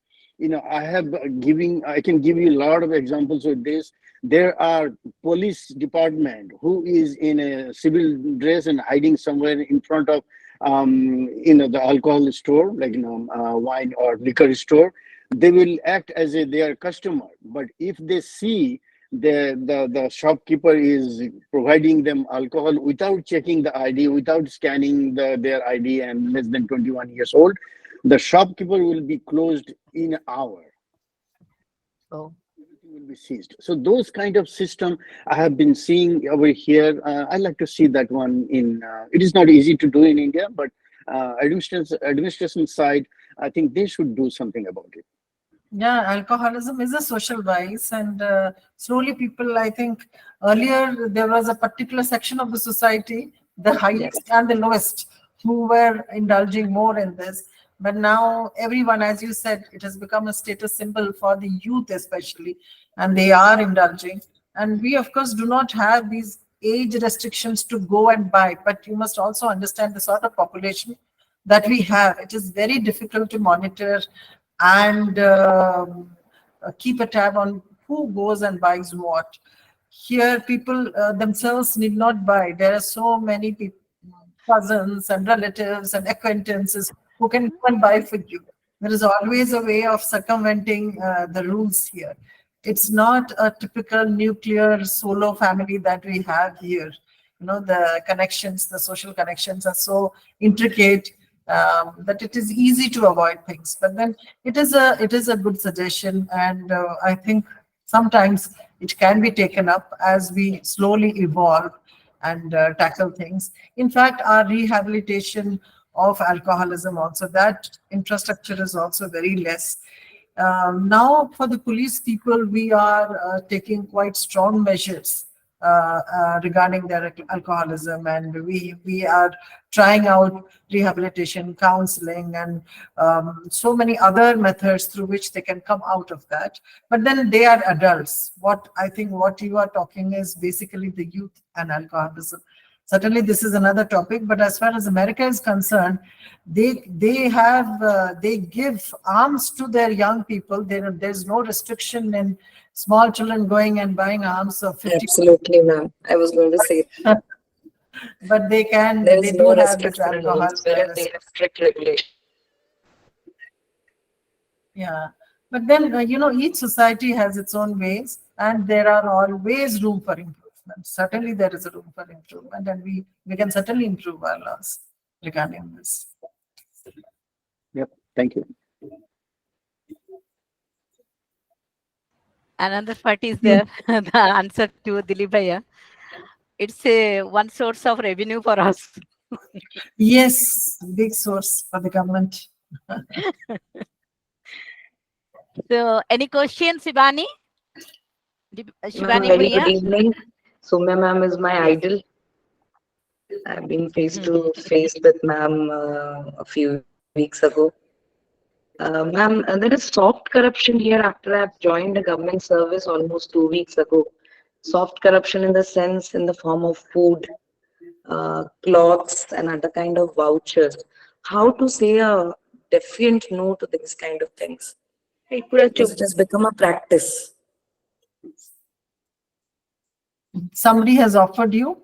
I can give you a lot of examples of this. There are police department who is in a civil dress and hiding somewhere in front of the alcohol store, like wine or liquor store. They will act as their customer, but if they see the shopkeeper is providing them alcohol without checking the ID, without scanning their ID, and less than 21 years old, the shopkeeper will be closed in an hour. Oh. Everything will be seized. So those kind of system I have been seeing over here. I like to see that one in. It is not easy to do in India, but administration side, I think they should do something about it. Yeah, alcoholism is a social vice, and slowly people, I think earlier there was a particular section of the society, the highest and the lowest, who were indulging more in this. But now everyone, as you said, it has become a status symbol for the youth especially, and they are indulging. And we, of course, do not have these age restrictions to go and buy, but you must also understand the sort of population that we have. It is very difficult to monitor and keep a tab on who goes and buys what. Here, people themselves need not buy. There are so many people, cousins and relatives and acquaintances who can go and buy for you. There is always a way of circumventing the rules here. It's not a typical nuclear solo family that we have here. The connections, the social connections are so intricate that it is easy to avoid things. But then it is a good suggestion, and I think sometimes it can be taken up as we slowly evolve and tackle things. In fact, our rehabilitation of alcoholism also, that infrastructure is also very less. Now for the police people, we are taking quite strong measures regarding their alcoholism, and we are trying out rehabilitation, counseling, and so many other methods through which they can come out of that. But then they are adults. What you are talking is basically the youth and alcoholism. Certainly this is another topic, but as far as America is concerned, they give arms to their young people. There's no restriction in small children going and buying arms of 50. Absolutely, ma'am. I was going to say. But they can. There They is do no have this restriction in alcohol. rules, whereas they have strict regulation. Yeah, but then each society has its own ways, and there are always room for improvement. Certainly, there is a room for improvement, and we can certainly improve our laws regarding this. Yep. Thank you. Another part is the answer to Dilip Bhaiya. It's one source of revenue for us. Yes, big source for the government. So, any questions, Shivani? Ma'am, Shivani very good Bhaiya? evening. Soumya ma'am is my idol. I've been face to face with ma'am a few weeks ago. Ma'am, there is soft corruption here after I've joined the government service almost 2 weeks ago. Soft corruption in the sense in the form of food, clothes, and other kind of vouchers. How to say a defiant no to these kind of things? Because it has become a practice. Somebody has offered you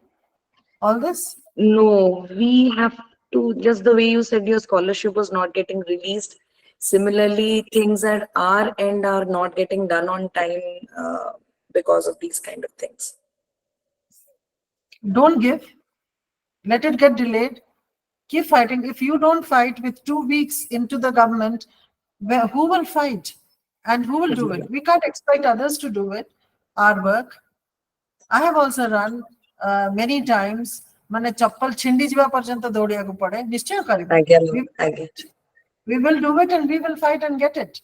all this? No, we have to, just the way you said your scholarship was not getting released. Similarly, things at our end are not getting done on time because of these kind of things. Don't give. Let it get delayed. Keep fighting. If you don't fight with 2 weeks into the government, who will fight? And who will do it? We can't expect others to do it, our work. I have also run many times. Mane chappal chindi jiva parjanta dodiyaku pade. Nishchay karibu. I get. We will do it, and we will fight and get it.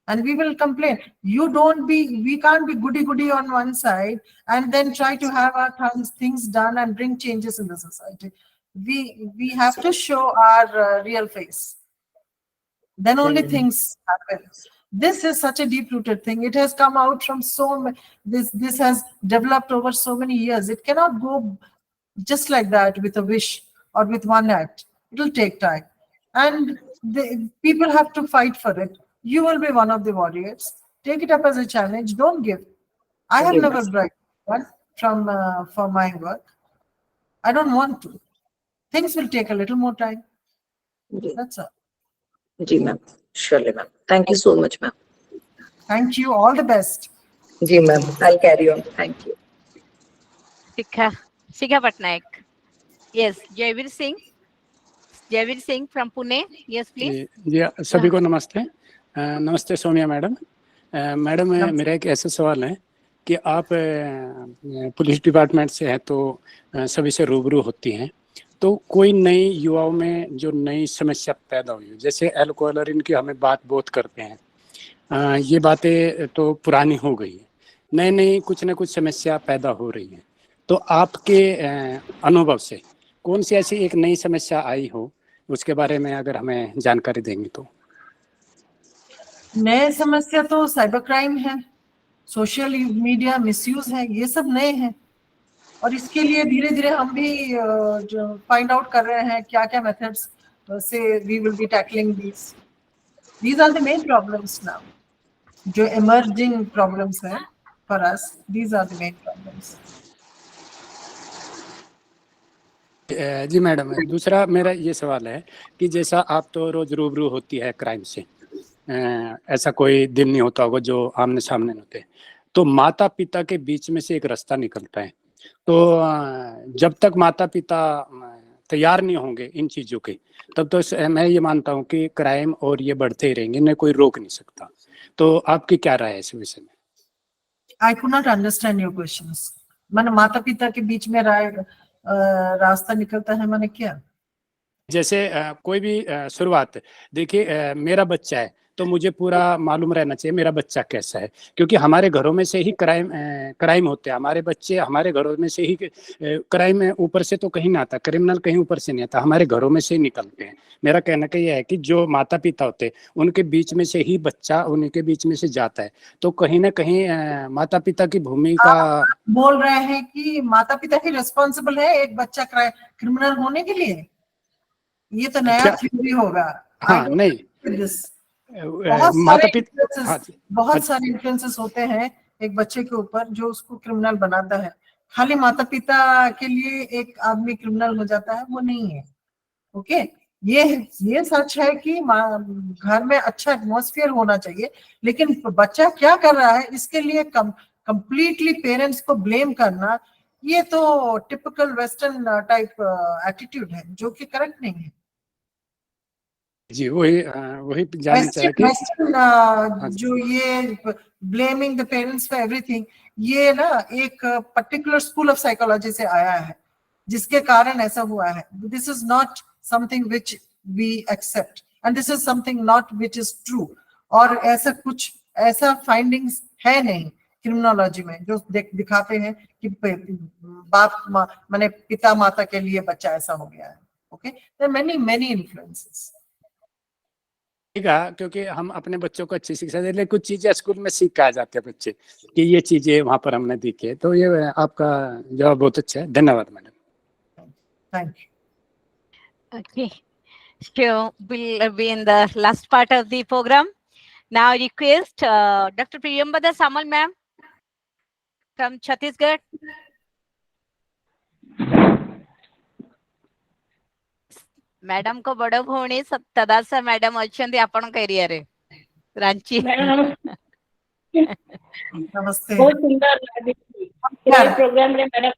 And we will complain. We can't be goody on one side and then try to have our things done and bring changes in the society. We have to show our real face. Then only things happen. This is such a deep-rooted thing. It has come out from this has developed over so many years. It cannot go just like that with a wish or with one act. It will take time, and people have to fight for it. You will be one of the warriors. Take it up as a challenge. Don't give. I have never bribed one from for my work. I don't want to. Things will take a little more time. That's all. जी ma'am, surely ma'am. Thank you so much ma'am. Thank you. All the best. जी ma'am, I'll carry on. Thank you. Shikha Patnaik. Yes, Jaivir Singh from Pune. Yes, please. जी सभी को नमस्ते. नमस्ते Saumya madam. Madam मेरा एक ऐसा सवाल है कि आप पुलिस डिपार्टमेंट से हैं तो सभी से रूबरू होती हैं, तो कोई नई युवाओं में जो नई समस्या पैदा हुई, जैसे अल्कोहल इनकी हमें बात बहुत करते हैं, ये बातें तो पुरानी हो गई है, नई नई कुछ न कुछ समस्या पैदा हो रही है, तो आपके अनुभव से कौन सी ऐसी एक नई समस्या आई हो, उसके बारे में अगर हमें जानकारी देंगे तो. नए समस्या तो साइबर क्राइम है, सोशल मीडिया मिसयूज है, ये सब नए हैं, और इसके लिए धीरे धीरे हम भी जो फाइंड आउट कर रहे हैं क्या क्या मेथड्स से we will be tackling these are the main problems now, जो इमर्जिंग प्रॉब्लम्स हैं for us, these are the main problems. जी मैडम, दूसरा मेरा ये सवाल है कि जैसा आप तो रोज रूबरू होती है क्राइम से, ऐसा कोई दिन नहीं होता होगा जो आमने सामने नहीं होते, तो माता पिता के बीच में से एक रास्ता निकलता है, तो जब तक माता पिता तैयार नहीं होंगे इन चीज़ों के, तब तो मैं ये मानता हूँ कि क्राइम और ये बढ़ते ही रहेंगे, इन्हें कोई रोक नहीं सकता. तो आपकी क्या राय है इस विषय में? I could not understand your questions. माने माता पिता के बीच में रास्ता निकलता है, माने क्या? जैसे कोई भी शुरुआत, देखिए मेरा बच्चा है तो मुझे पूरा मालूम रहना चाहिए मेरा बच्चा कैसा है, क्योंकि हमारे घरों में से ही क्राइम होते हैं, हमारे बच्चे हमारे घरों में से ही, क्राइम ऊपर से तो कहीं ना आता, क्रिमिनल कहीं ऊपर से नहीं आता, हमारे घरों में से ही निकलते हैं. मेरा कहना का यह है कि जो माता पिता होते हैं उनके बीच में से ही बच्चा उनके बीच में से जाता है, तो कहीं ना कहीं माता पिता की भूमिका. बोल रहे हैं कि माता पिता ही रिस्पॉन्सिबल है एक बच्चा क्रिमिनल होने के लिए? ये तो नया थ्योरी होगा. हाँ, नहीं, बहुत सारे इन्फ्लुएंसेस होते हैं एक बच्चे के ऊपर जो उसको क्रिमिनल बनाता है. खाली माता पिता के लिए एक आदमी क्रिमिनल हो जाता है, वो नहीं है. ओके, ये सच है कि घर में अच्छा एटमॉस्फेयर होना चाहिए, लेकिन बच्चा क्या कर रहा है इसके लिए कंप्लीटली पेरेंट्स को ब्लेम करना, ये तो टिपिकल वेस्टर्न टाइप एटीट्यूड है जो कि करेक्ट नहीं है. जी वही जानना चाहिए कि जो ये blaming the parents for everything, ये ना एक पर्टिकुलर स्कूल ऑफ साइकोलॉजी से आया है जिसके कारण ऐसा हुआ है. This is not something which we accept and this is something not which is true. और ऐसा फाइंडिंग्स है नहीं क्रिमिनोलॉजी में जो दिखाते हैं कि बाप माने पिता माता के लिए बच्चा ऐसा हो गया है. Okay, there are many influences. क्योंकि हम अपने बच्चों को अच्छी शिक्षा देते, कुछ चीजें स्कूल में सीख के आ जाते हैं बच्चे कि ये चीजें वहां पर हमने देखी है. तो ये आपका जवाब बहुत अच्छा है, धन्यवाद madam. Thank you. Okay, so we'll be in the last part of the program. Now request Dr. Priyambada Samal ma'am from Chhattisgarh. Madam को बड़ भौणी तदासा मैडम अच्छे आपण एरिया रे रांची. नमस्ते. बहुत सुंदर प्रोग्राम रे मैडम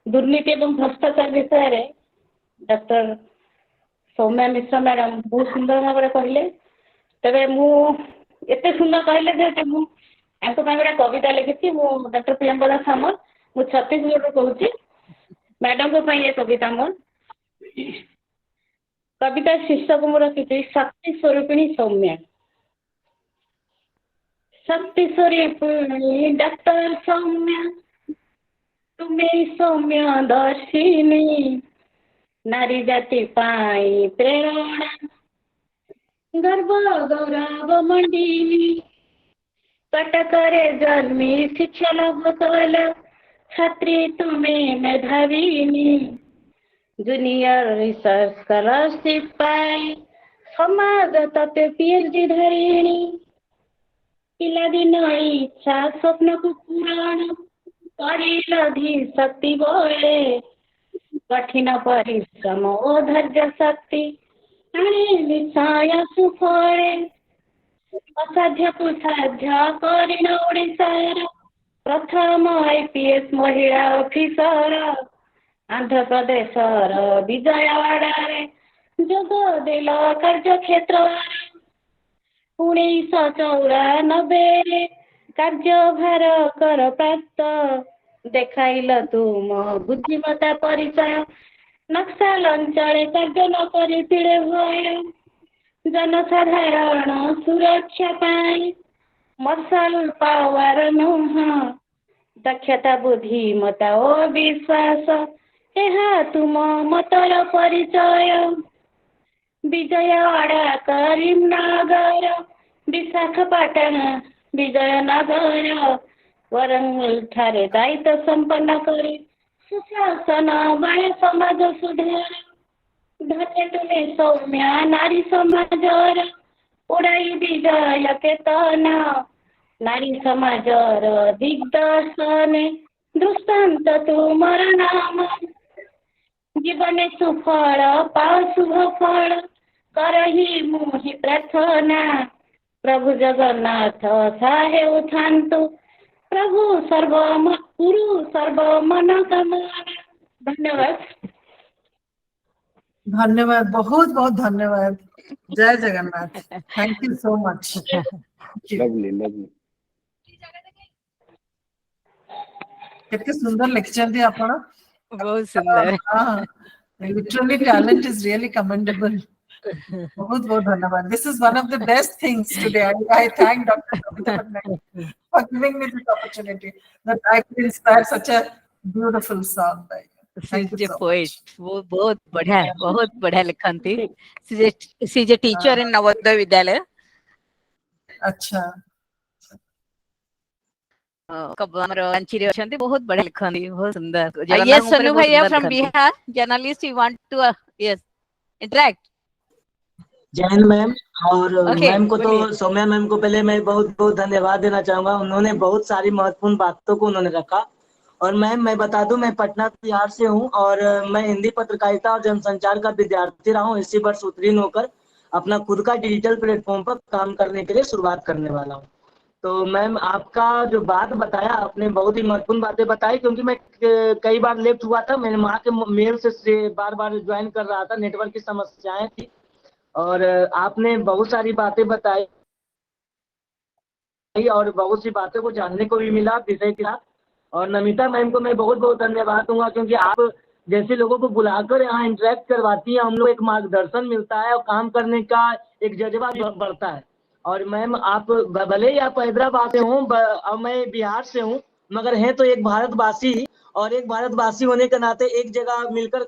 दुर्नीति एवं भ्रष्टाचार विषय रे डॉक्टर सौम्या मिश्रा मैडम बहुत सुंदर भाव कहले. तबे मु एते सुंदर कहले जे मु एंको पाए कविता लिखी. मु डॉक्टर प्रियंवदा सामल, मु छत्तीसगढ़ कहूँ. मैडम को ये कविता मोर कविता शीर्षक मु रखी शक्ति स्वरूपिणी सौम्या. शक्ति स्वरूपिणी डॉक्टर सौम्या, तुम्हें सौम्या दर्शिनी, नारी जाति पाई प्रेरणा गर्व गौरव मंडिनी कटकरे जन्मी शिक्षा लाभ कल छात्री तुम्हें मेधाविनी जूनियर रिसर्च स्कॉलरशिप पाई समाज तत्व पीएचडी धरिणी पिलादिन इच्छा स्वप्न को पूरण करिलधि शक्ति बळे कठिन परिश्रम ओ धैर्य शक्ति आणे निश्चय सुफळे असाध्य को साध्य करिन ओडिशार प्रथम आईपीएस महिला ऑफिसर आंध्र प्रदेशर विजयवाड़े जोग देल कार्य क्षेत्र 1994 कार्यभार कर प्राप्त देखाइल तुम बुद्धिमता परिचय नक्सल अंचल कार्य न करी पीड़े भय जनसाधारण सुरक्षा पाई मसल पावर नुह दक्षता बुद्धिमता ओ विश्वास यह तुम मतर परिचय विजयवाड़ा करीमनगर विशाखापट्टनम विजयनगर वरंगल ठारे दायित्व संपन्न करी सुशासन बाह्य समाज सुधार धन्य तुम्हें सौम्या नारी समाजर उड़ाई विजय केतन नारी समाजर दिग्दर्शन दृष्टांत तुमर नाम जीवन सुफल पाओ शुभ फल करही मुहि प्रार्थना प्रभु जगन्नाथ साहे उठान्तु प्रभु गुरु सर्व मनोकामना। धन्यवाद। धन्यवाद, बहुत बहुत धन्यवाद। जय Jagannath. Thank you so much. Lovely lovely. कितने सुंदर लेक्चर दिए आपने। बहुत सुंदर। Literally talent is really commendable. बहुत बहुत धन्यवाद। This is one of the best things today. I thank Dr. NAMITA Patnaik for giving me this opportunity that I could inspire such a beautiful song by you. Thank you so much. वो बहुत बढ़िया लिखती। She's a teacher in Navodaya Vidyalaya. अच्छा। कब हमारे अंचिरी अशंति बहुत बढ़िया लिखती, बहुत सुंदर। Yes, सोनू भैया from Bihar, journalist. You want to yes interact? Jain ma'am और मैम को तो सौम्या मैम को पहले मैं बहुत बहुत धन्यवाद देना चाहूंगा। उन्होंने बहुत सारी महत्वपूर्ण बातों को उन्होंने रखा। और मैम मैं बता दूं, मैं पटना बिहार से हूं और मैं हिंदी पत्रकारिता और जनसंचार का विद्यार्थी रहा हूं। इसी वर्ष उत्तीर्ण होकर अपना खुद का डिजिटल प्लेटफॉर्म पर काम करने के लिए शुरुआत करने वाला हूँ। तो मैम आपका जो बात बताया, आपने बहुत ही महत्वपूर्ण बातें बताई, क्योंकि मैं कई बार लेफ्ट हुआ था। मैंने वहाँ के मेल से बार बार ज्वाइन कर रहा था, नेटवर्क की समस्याएं थी। और आपने बहुत सारी बातें बताई और बहुत सी बातों को जानने को भी मिला विषय के साथ। और नमिता मैम को मैं बहुत बहुत धन्यवाद दूंगा, क्योंकि आप जैसे लोगों को बुलाकर यहाँ इंटरेक्ट करवाती हैं। हम लोग एक मार्गदर्शन मिलता है और काम करने का एक जज्बा बढ़ता है। और मैम आप भले ही आप हैदराबाद से हूँ, मैं बिहार से हूँ, मगर हैं तो एक भारतवासी। और एक भारतवासी होने के नाते एक जगह मिलकर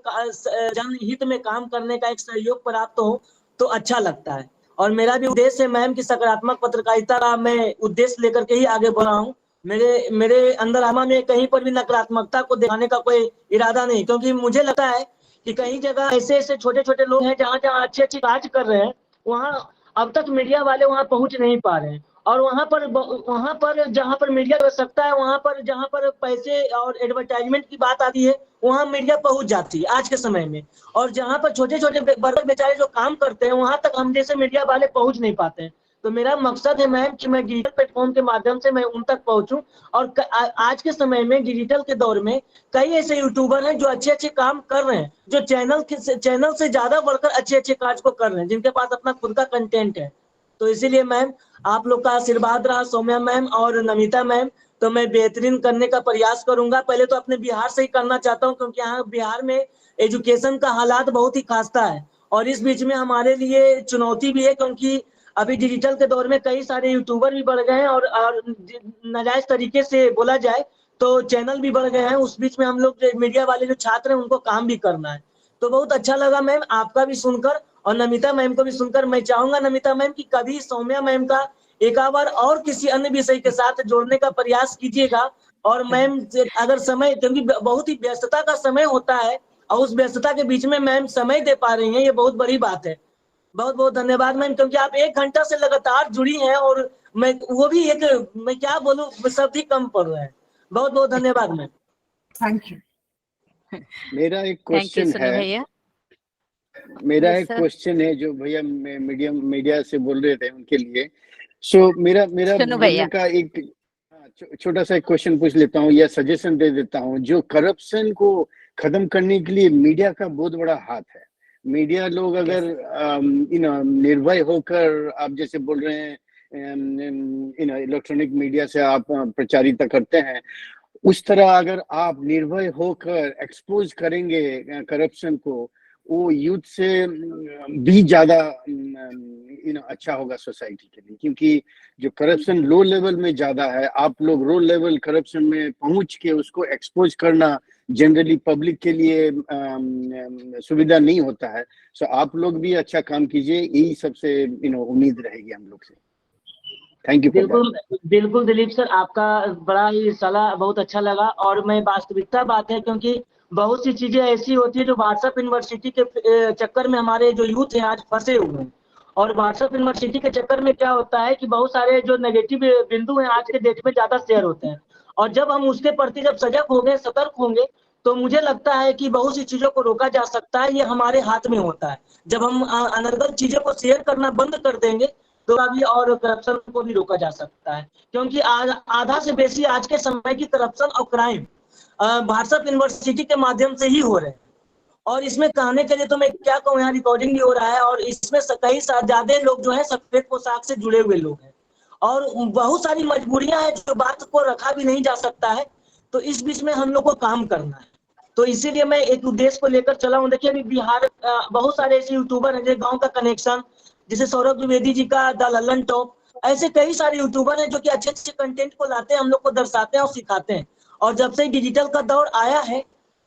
जनहित में काम करने का एक सहयोग प्राप्त हो तो अच्छा लगता है। और मेरा भी उद्देश्य है मैम की सकारात्मक पत्रकारिता का मैं उद्देश्य लेकर के ही आगे बढ़ रहा हूँ। मेरे अंदर आत्मा में कहीं पर भी नकारात्मकता को दिखाने का कोई इरादा नहीं, क्योंकि मुझे लगता है कि कई जगह ऐसे छोटे छोटे लोग हैं जहाँ अच्छे कार्य कर रहे हैं, वहाँ अब तक मीडिया वाले वहाँ पहुँच नहीं पा रहे हैं। और वहाँ पर जहाँ पर मीडिया की आवश्यकता है, वहाँ पर जहाँ पर पैसे और एडवर्टाइजमेंट की बात आती है, वहाँ मीडिया पहुँच जाती है आज के समय में। और जहाँ पर छोटे छोटे वर्ग बेचारे जो काम करते हैं, वहाँ तक हम जैसे मीडिया वाले पहुँच नहीं पाते हैं। तो मेरा मकसद है मैम कि मैं डिजिटल प्लेटफॉर्म के माध्यम से मैं उन तक पहुंचूं। और आज के समय में डिजिटल के दौर में कई ऐसे यूट्यूबर हैं जो अच्छे काम कर रहे हैं, जो चैनल से ज्यादा बढ़कर अच्छे कार्य को कर रहे हैं, जिनके पास अपना खुद का कंटेंट है। तो इसीलिए मैम आप लोग का आशीर्वाद रहा सौम्या मैम और नमिता मैम, तो मैं बेहतरीन करने का प्रयास करूंगा। पहले तो अपने बिहार से ही करना चाहता हूँ, क्योंकि यहाँ बिहार में एजुकेशन का हालात बहुत ही खास्ता है। और इस बीच में हमारे लिए चुनौती भी है, क्योंकि अभी डिजिटल के दौर में कई सारे यूट्यूबर भी बढ़ गए हैं और नाजायज तरीके से बोला जाए तो चैनल भी बढ़ गए हैं। उस बीच में हम लोग मीडिया वाले जो छात्र हैं उनको काम भी करना है। तो बहुत अच्छा लगा मैम आपका भी सुनकर और नमिता मैम को भी सुनकर। मैं चाहूंगा नमिता मैम कि कभी सौम्या मैम का एक बार और किसी अन्य विषय के साथ जोड़ने का प्रयास कीजिएगा। और मैम अगर समय, क्योंकि बहुत ही व्यस्तता का समय होता है और उस व्यस्तता के बीच में मैम समय दे पा रही हैं, ये बहुत बड़ी बात है। बहुत बहुत धन्यवाद मैम, क्योंकि आप 1 घंटा से लगातार जुड़ी हैं और मैं वो भी एक, मैं क्या बोलूं, शब्द ही कम पड़ रहे हैं। बहुत बहुत धन्यवाद मैम। Thank you. मेरा एक थैंक यू क्वेश्चन सोनू है, भैया। मेरा Yes, एक sir. क्वेश्चन है जो भैया मीडिया से बोल रहे थे उनके लिए। सो मेरा मेरा सुनो बोलने भैया। का एक छोटा सा एक क्वेश्चन पूछ लेता हूँ या सजेशन दे देता हूँ। जो करप्शन को खत्म करने के लिए मीडिया का बहुत बड़ा हाथ है। मीडिया लोग अगर निर्भय होकर, आप जैसे बोल रहे हैं इलेक्ट्रॉनिक मीडिया से आप प्रचारित करते हैं, उस तरह अगर आप निर्भय होकर एक्सपोज करेंगे करप्शन को, वो यूथ से भी ज्यादा अच्छा होगा सोसाइटी के लिए। क्योंकि जो करप्शन लो लेवल में ज्यादा है, आप लोग लो लेवल करप्शन में पहुंच के उसको एक्सपोज करना जनरली पब्लिक के लिए सुविधा नहीं होता है। सो आप लोग भी अच्छा काम कीजिए, यही सबसे उम्मीद रहेगी हम लोग से। थैंक यू फॉर बिल्कुल बिल्कुल दिलीप सर, आपका बड़ा ही सलाह बहुत अच्छा लगा। और मैं वास्तविकता बात है, क्योंकि बहुत सी चीजें ऐसी होती है जो व्हाट्सएप यूनिवर्सिटी के चक्कर में हमारे जो यूथ हैं आज फंसे हुए हैं। और व्हाट्सएप यूनिवर्सिटी के चक्कर में क्या होता है कि बहुत सारे जो नेगेटिव बिंदु हैं आज के डेट में ज्यादा शेयर होते हैं। और जब हम उसके प्रति जब सजग होंगे, सतर्क होंगे, तो मुझे लगता है कि बहुत सी चीजों को रोका जा सकता है। ये हमारे हाथ में होता है। जब हम अनर्गल चीजों को शेयर करना बंद कर देंगे तो अभी और करप्शन को भी रोका जा सकता है। क्योंकि आधा से बेसी आज के समय की करप्शन और क्राइम व्हाट्सएप यूनिवर्सिटी के माध्यम से ही हो रहे हैं। और इसमें कहने के लिए तो मैं क्या कहूँ, यहाँ रिकॉर्डिंग भी हो रहा है और इसमें कई ज्यादा लोग जो है सफेद पोशाक से जुड़े हुए लोग हैं। और बहुत सारी मजबूरियां हैं जो बात को रखा भी नहीं जा सकता है। तो इस बीच में हम लोग को काम करना है। तो इसीलिए मैं एक उद्देश्य को लेकर चला हूँ। देखिए अभी बिहार बहुत सारे ऐसे यूट्यूबर हैं, जैसे गांव का कनेक्शन, जैसे सौरभ द्विवेदी जी का द लल्लन टॉप, ऐसे कई सारे यूट्यूबर हैं जो कि अच्छे अच्छे कंटेंट को लाते हैं, हम लोग को दर्शाते हैं और सिखाते हैं। और जब से डिजिटल का दौर आया है,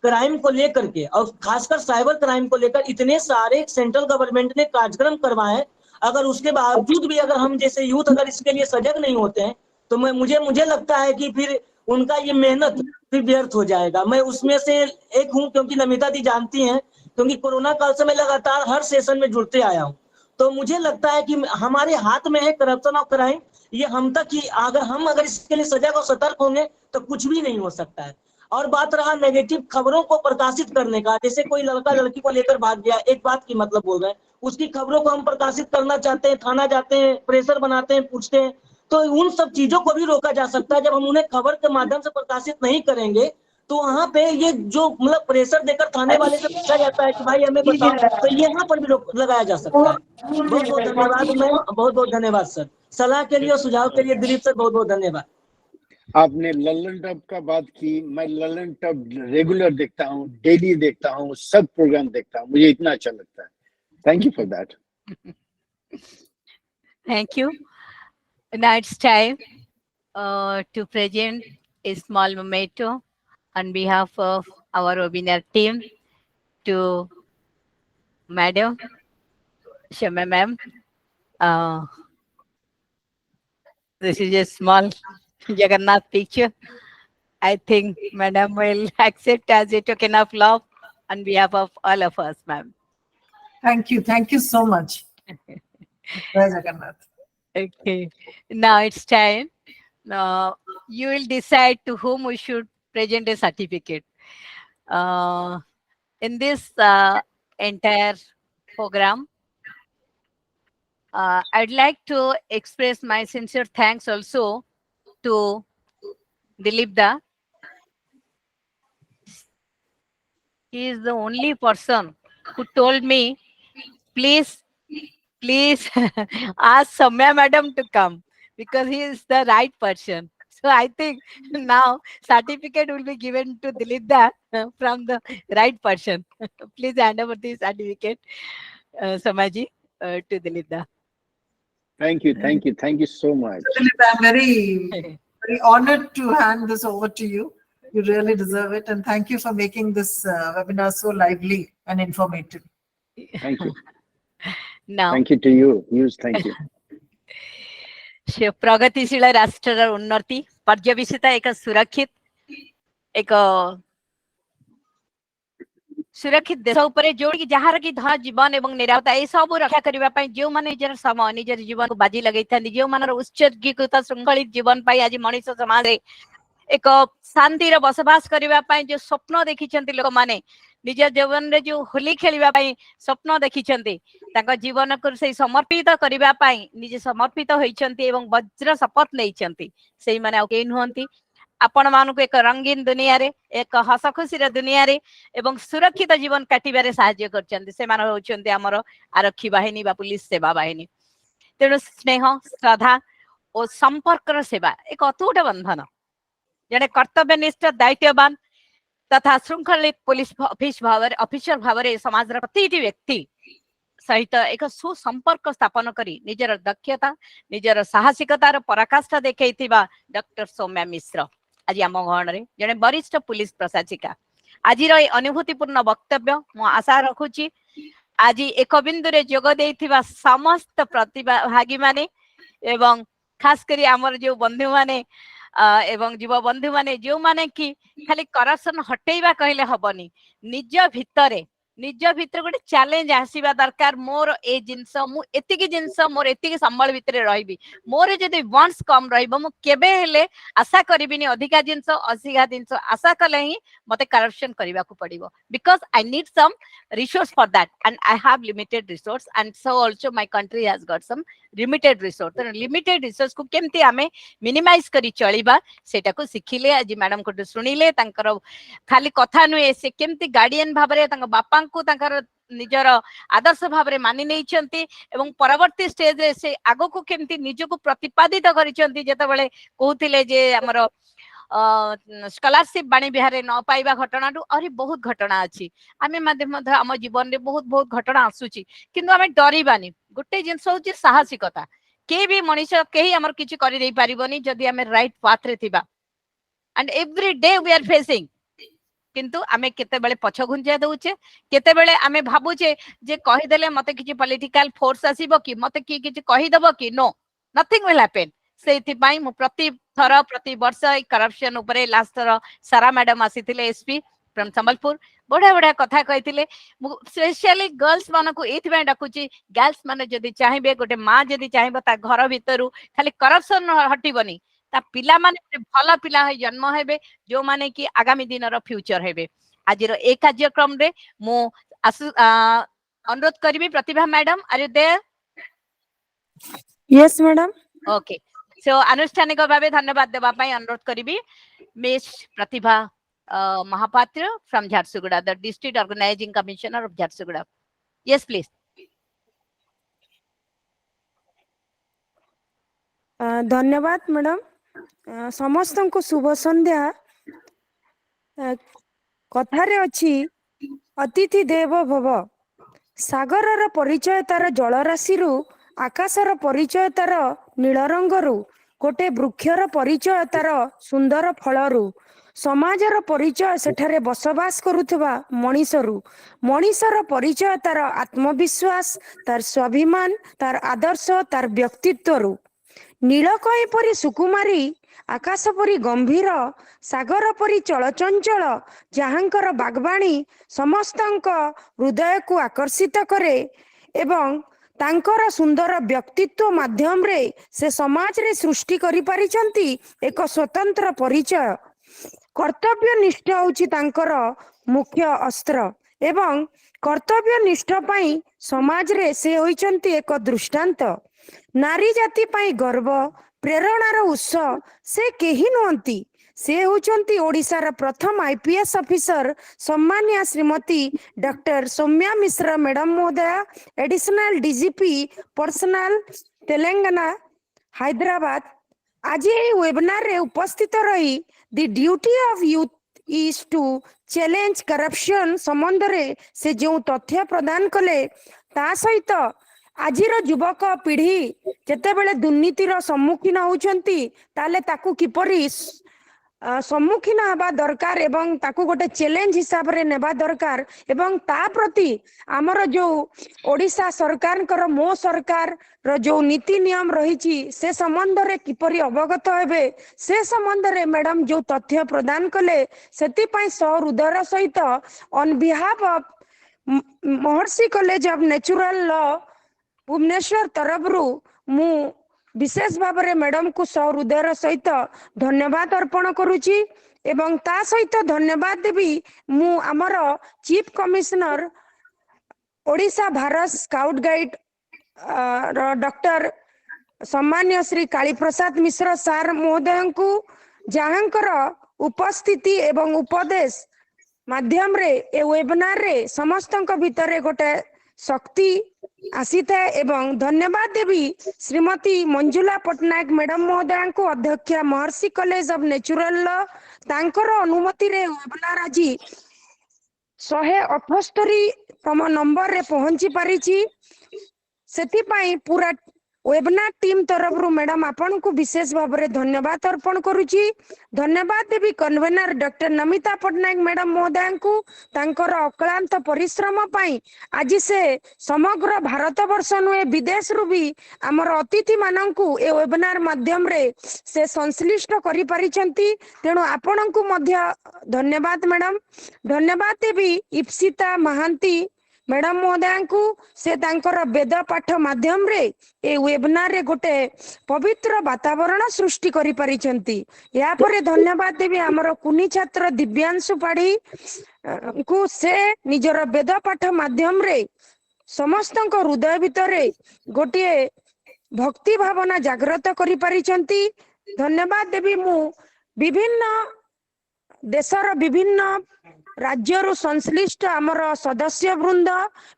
क्राइम को लेकर के और खासकर साइबर क्राइम को लेकर इतने सारे सेंट्रल गवर्नमेंट ने कार्यक्रम करवाए। अगर उसके बावजूद भी अगर हम जैसे यूथ अगर इसके लिए सजग नहीं होते हैं, तो मुझे लगता है कि फिर उनका ये मेहनत फिर व्यर्थ हो जाएगा। मैं उसमें से एक हूँ, क्योंकि नमिता जी जानती हैं, क्योंकि कोरोना काल से मैं लगातार हर सेशन में जुड़ते आया हूँ। तो मुझे लगता है कि हमारे हाथ में है करप्शन और क्राइम, ये हम तक ही, अगर इसके लिए सजग और सतर्क होंगे तो कुछ भी नहीं हो सकता है। और बात रहा नेगेटिव खबरों को प्रकाशित करने का, जैसे कोई लड़का लड़की को लेकर भाग गया, एक बात की मतलब बोल रहे हैं, उसकी खबरों को हम प्रकाशित करना चाहते हैं, थाना जाते हैं, प्रेशर बनाते हैं, पूछते हैं, तो उन सब चीजों को भी रोका जा सकता है। जब हम उन्हें खबर के माध्यम से प्रकाशित नहीं करेंगे तो वहां पे ये जो मतलब प्रेशर देकर थाने वाले से पूछा जाता है कि भाई हमें बताओ, तो यहाँ पर भी रोक लगाया जा सकता है। बहुत बहुत धन्यवाद मैम, बहुत बहुत धन्यवाद सर, सलाह के लिए और सुझाव के लिए दिलीप सर बहुत बहुत धन्यवाद। आपने लल्लन टब का बात की। मैं लल्लन टब रेगुलर देखता हूँ, डेली देखता हूँ, सब प्रोग्राम देखता हूँ, मुझे इतना अच्छा लगता है। Thank you for that. Thank you. Now it's time to present a small memento on behalf of our webinar team to Madam Soumya ma'am. This is a small Jagannath picture. I think Madam will accept as a token of love on behalf of all of us, ma'am. Thank you so much. Jai Jagannath. Okay, now it's time. You will decide to whom we should present a certificate. In this entire program, I'd like to express my sincere thanks also to Dilipda. He is the only person who told me, please ask Soumya madam to come because he is the right person. So I think now certificate will be given to Dilipda from the right person. Please hand over the certificate, Soumya to Dilipda. Thank you so much. Dilip, I'm very honored to hand this over to you. You really deserve it, and thank you for making this webinar so lively and informative. Thank you. Now, Thank you to you. News, thank you. प्रगतिशील राष्ट्र उन्नति पर्यवेक्षिता एक सुरक्षित एक सुरक्षित देश उपरे जोड़ी जहार की धन जीवन एवं निरापत्ता ए सब रक्षा करबा पई जो माने निजर समय निजर जीवन को बाजी लगैथांती जो मानर उत्सर्गीकृत श्रृंखलित जीवन पाई आज मनुष्य समाज रे एक शांति रे बसवास करबा पई जो स्वप्न देखिचंती लोक माने निज जीवन रे जो होली खेलिबा पई स्वप्न देखिचंती ताका जीवन को से समर्पित करबा पई निजे समर्पित होइचंती एवं वज्र शपथ लेइचंती सेही माने के नहंती आपण मानक एक रंगीन दुनिया रे एक हस खुशी रे दुनिया रे एवं सुरक्षित जीवन काटिबारे सहाय्य करचंती से मान होचंती हमर आरक्षी बाहिनी बा पुलिस सेवा बाहिनी तेणु स्नेह श्रद्धा और संपर्क सेवा एक अतूट बंधन जने कर्तव्यनिष्ठ दायित्ववान तथा श्रृंखलित पुलिस ऑफिसर भाव समाज प्रतिटी व्यक्ति सहित एक सुसंपर्क स्थापन करी निजर दक्षता निजर साहसिकतार पराकाष्ठा देखैथिबा डॉक्टर सौम्या मिश्र आज आम गहन रे जने वरिष्ठ पुलिस प्रशासिका आज अनुभूतिपूर्ण वक्तव्य मु आशा रखुची आज एक बिंदु रे जोग देथिबा समस्त प्रतिभागी माने एवं खास करी हमर जो बंधु माने एवं युवा बंधु माने जो माने कि खाली करप्शन हटेइबा कहले हबनी निज भितर गोटे चैलेंज आसीबा दरकार मोर ए जिंस मु एतिकी जिंस मोर एतिकी संबल भितरे रहिबी मोर जदी वंस कम रहिबो मु केबे हेले आशा करिबिनी अधिका जिंस असिगा जिंस आशा कले ही मते करप्शन करिबा को पड़िबो because I need some resource for that and I have limited resource and so also my country has got some limited resource तो लिमिटेड रिसोर्स को केमती आमे मिनिमाइज करी चलिबा सेटा को सिखिले आज मैडम को सुनिले तांकर खाली कथा नुए से केमती गार्डियन भाबरे तांका बापा को तांकर निजर आदर्श भाव रे मानि नैचंती एवं परवर्ती स्टेज रे से आगो को केमती निज को प्रतिपादित करिसंती जेतबेले कहउतिले जे हमर स्कॉलरशिप बाणी बिहार रे न पाइबा घटना टू और बहुत घटना अछि आमे माध्यम हम जीवन रे बहुत घटना आसुची किंतु आमे डरिबानी गोटे जिंस होची साहसिकता के भी मनुष्य केही हमर किछि करि देई परिबोनी जदी आमे राइट पाथ रे थिबा and every day we are facing किंतु आमे केते बेले पछ घुंजा दउचे केते बेले आमे भाबुचे जे कहि देले मते किछि पॉलिटिकल फोर्स आसीबो कि मते किछि कहि दबो कि नो नथिंग विल हैपन सेथि पई मु प्रति वर्ष करप्शन ऊपर लास्ट थर सारा मैडम आसीथिले एसपी फ्रॉम संबलपुर बड़ा कथा कहिथिले स्पेशली गर्ल्स मान को एथि डाकुची गर्ल्स माने जदी चाहिबे गोटे मां जदी चाहिबो ता घर भितरु खाली करप्शन हटिबनी ता पिला माने भला पिला है जन्म हेबे जो माने कि आगामी दिन रो फ्यूचर हेबे आज रो एक कार्यक्रम रे मु अनुरोध करबी Pratibha madam are you there yes madam okay so अनुष्ठानिक भाबे धन्यवाद देबा पई अनुरोध करबी miss Pratibha Mahapatra from Jharsuguda the district organising commissioner of Jharsuguda yes please धन्यवाद मैडम समस्त को शुभ संध्या कथारे अछि अतिथि देव भव सागर परिचय तार जलराशि आकाशर परिचय तार नील रंगरू गोटे वृक्षर परिचय तार सुंदर फलरू समाजर परिचय सेठारे बसवास करुथबा मनीषरू मनीषर परिचय तार आत्मविश्वास तार स्वाभिमान तार आदर्श तार व्यक्तित्वरू नीलकई परी सुकुमारी आकाश परी गंभीर सागर परी चलचंचल जहांकर बागवाणी समस्तंक हृदय को आकर्षित करे एवं तांकर सुंदर व्यक्तित्व माध्यम रे से समाज रे सृष्टि करि पारिचंती एक स्वतंत्र परिचय कर्तव्य निष्ठ होची तांकर मुख्य अस्त्र एवं कर्तव्य निष्ठ पई समाज रे से होइचंती एक दृष्टांत नारी जाति पई गर्व प्रेरणार उत्स से केही नहंती से होचंती ओडिशार प्रथम आईपीएस ऑफिसर सम्मानिया श्रीमती डॉक्टर सौम्या मिश्रा मैडम महोदया additional DGP personnel Telangana Hyderabad आज ये वेबिनार रे उपस्थित रही the duty of youth is to challenge corruption संबंध रे से जो तथ्य प्रदान कले ता सहित आजिर युवक पीढ़ी जेते बेले दुर्नीतिर सम्मुखीन होउछंती ताले ताकू किपरि सम्मुखीन हवा दरकार एवं ताकू गोटे चैलेंज हिसाब रे नेबा दरकार एवं ता प्रति आमर जो ओडिशा सरकार मो सरकार रो जो नीति नियम रही से संबंध रे किपरि अवगत हेबे से संबंध रे मैडम जो तथ्य प्रदान कले सेति पई सहृदयर सहित on behalf of Maharshi college of natural law Bhubaneswar तरफरु मु विशेष भाव में मैडम को सहृदयर सहित धन्यवाद अर्पण करुची एवं ता सहित धन्यवाद देवी मु आमर chief commissioner Odisha Bharat scout guide doctor सम्मान्य श्री काली प्रसाद मिश्र सार महोदय को जहाँकर उपस्थिति एवं उपदेश माध्यम रे ए वेबिनार रे समस्तक भितर गोटे शक्ति आसी था एवं धन्यवाद देवी श्रीमती मंजुला पट्टनायक मैडम महोदय को अध्यक्ष महर्षि कॉलेज ऑफ नेचुरल लॉ तांकर अनुमति रे वेबिनार आज 178तम नंबर रे पहुंची पारिछि सेति पई पूरा वेबिनार टीम तरफ मैडम आपन को विशेष भाव में धन्यवाद अर्पण करुची धन्यवाद देवी convener doctor Namita Pattanaik madam महोदय को तांकर अक्लांत परिश्रम पाई आज से समग्र भारत वर्ष नुहे विदेश रु भी आमर अतिथि माननकु ए वेबिनार माध्यम रे से संश्लिष्ट करि पारिछंती तेणु आपन को मध्य धन्यवाद मैडम धन्यवाद देवी इप्सिता महांती मैडम महोदय को से तांकर वेद पाठ माध्यम रे ए वेबिनार रे गोटे पवित्र वातावरण सृष्टि करि पारिछंती या परे धन्यवाद देवी हमर कुनी छात्र दिव्यांशु पाढ़ी को से निजर वेद पाठ माध्यम रे समस्तक हृदय भितरे गोटे भक्ति भावना जागृत करि पारिछंती धन्यवाद देवी मु विभिन्न देशर विभिन्न राज्य संश्लिष्ट आमर सदस्य वृंद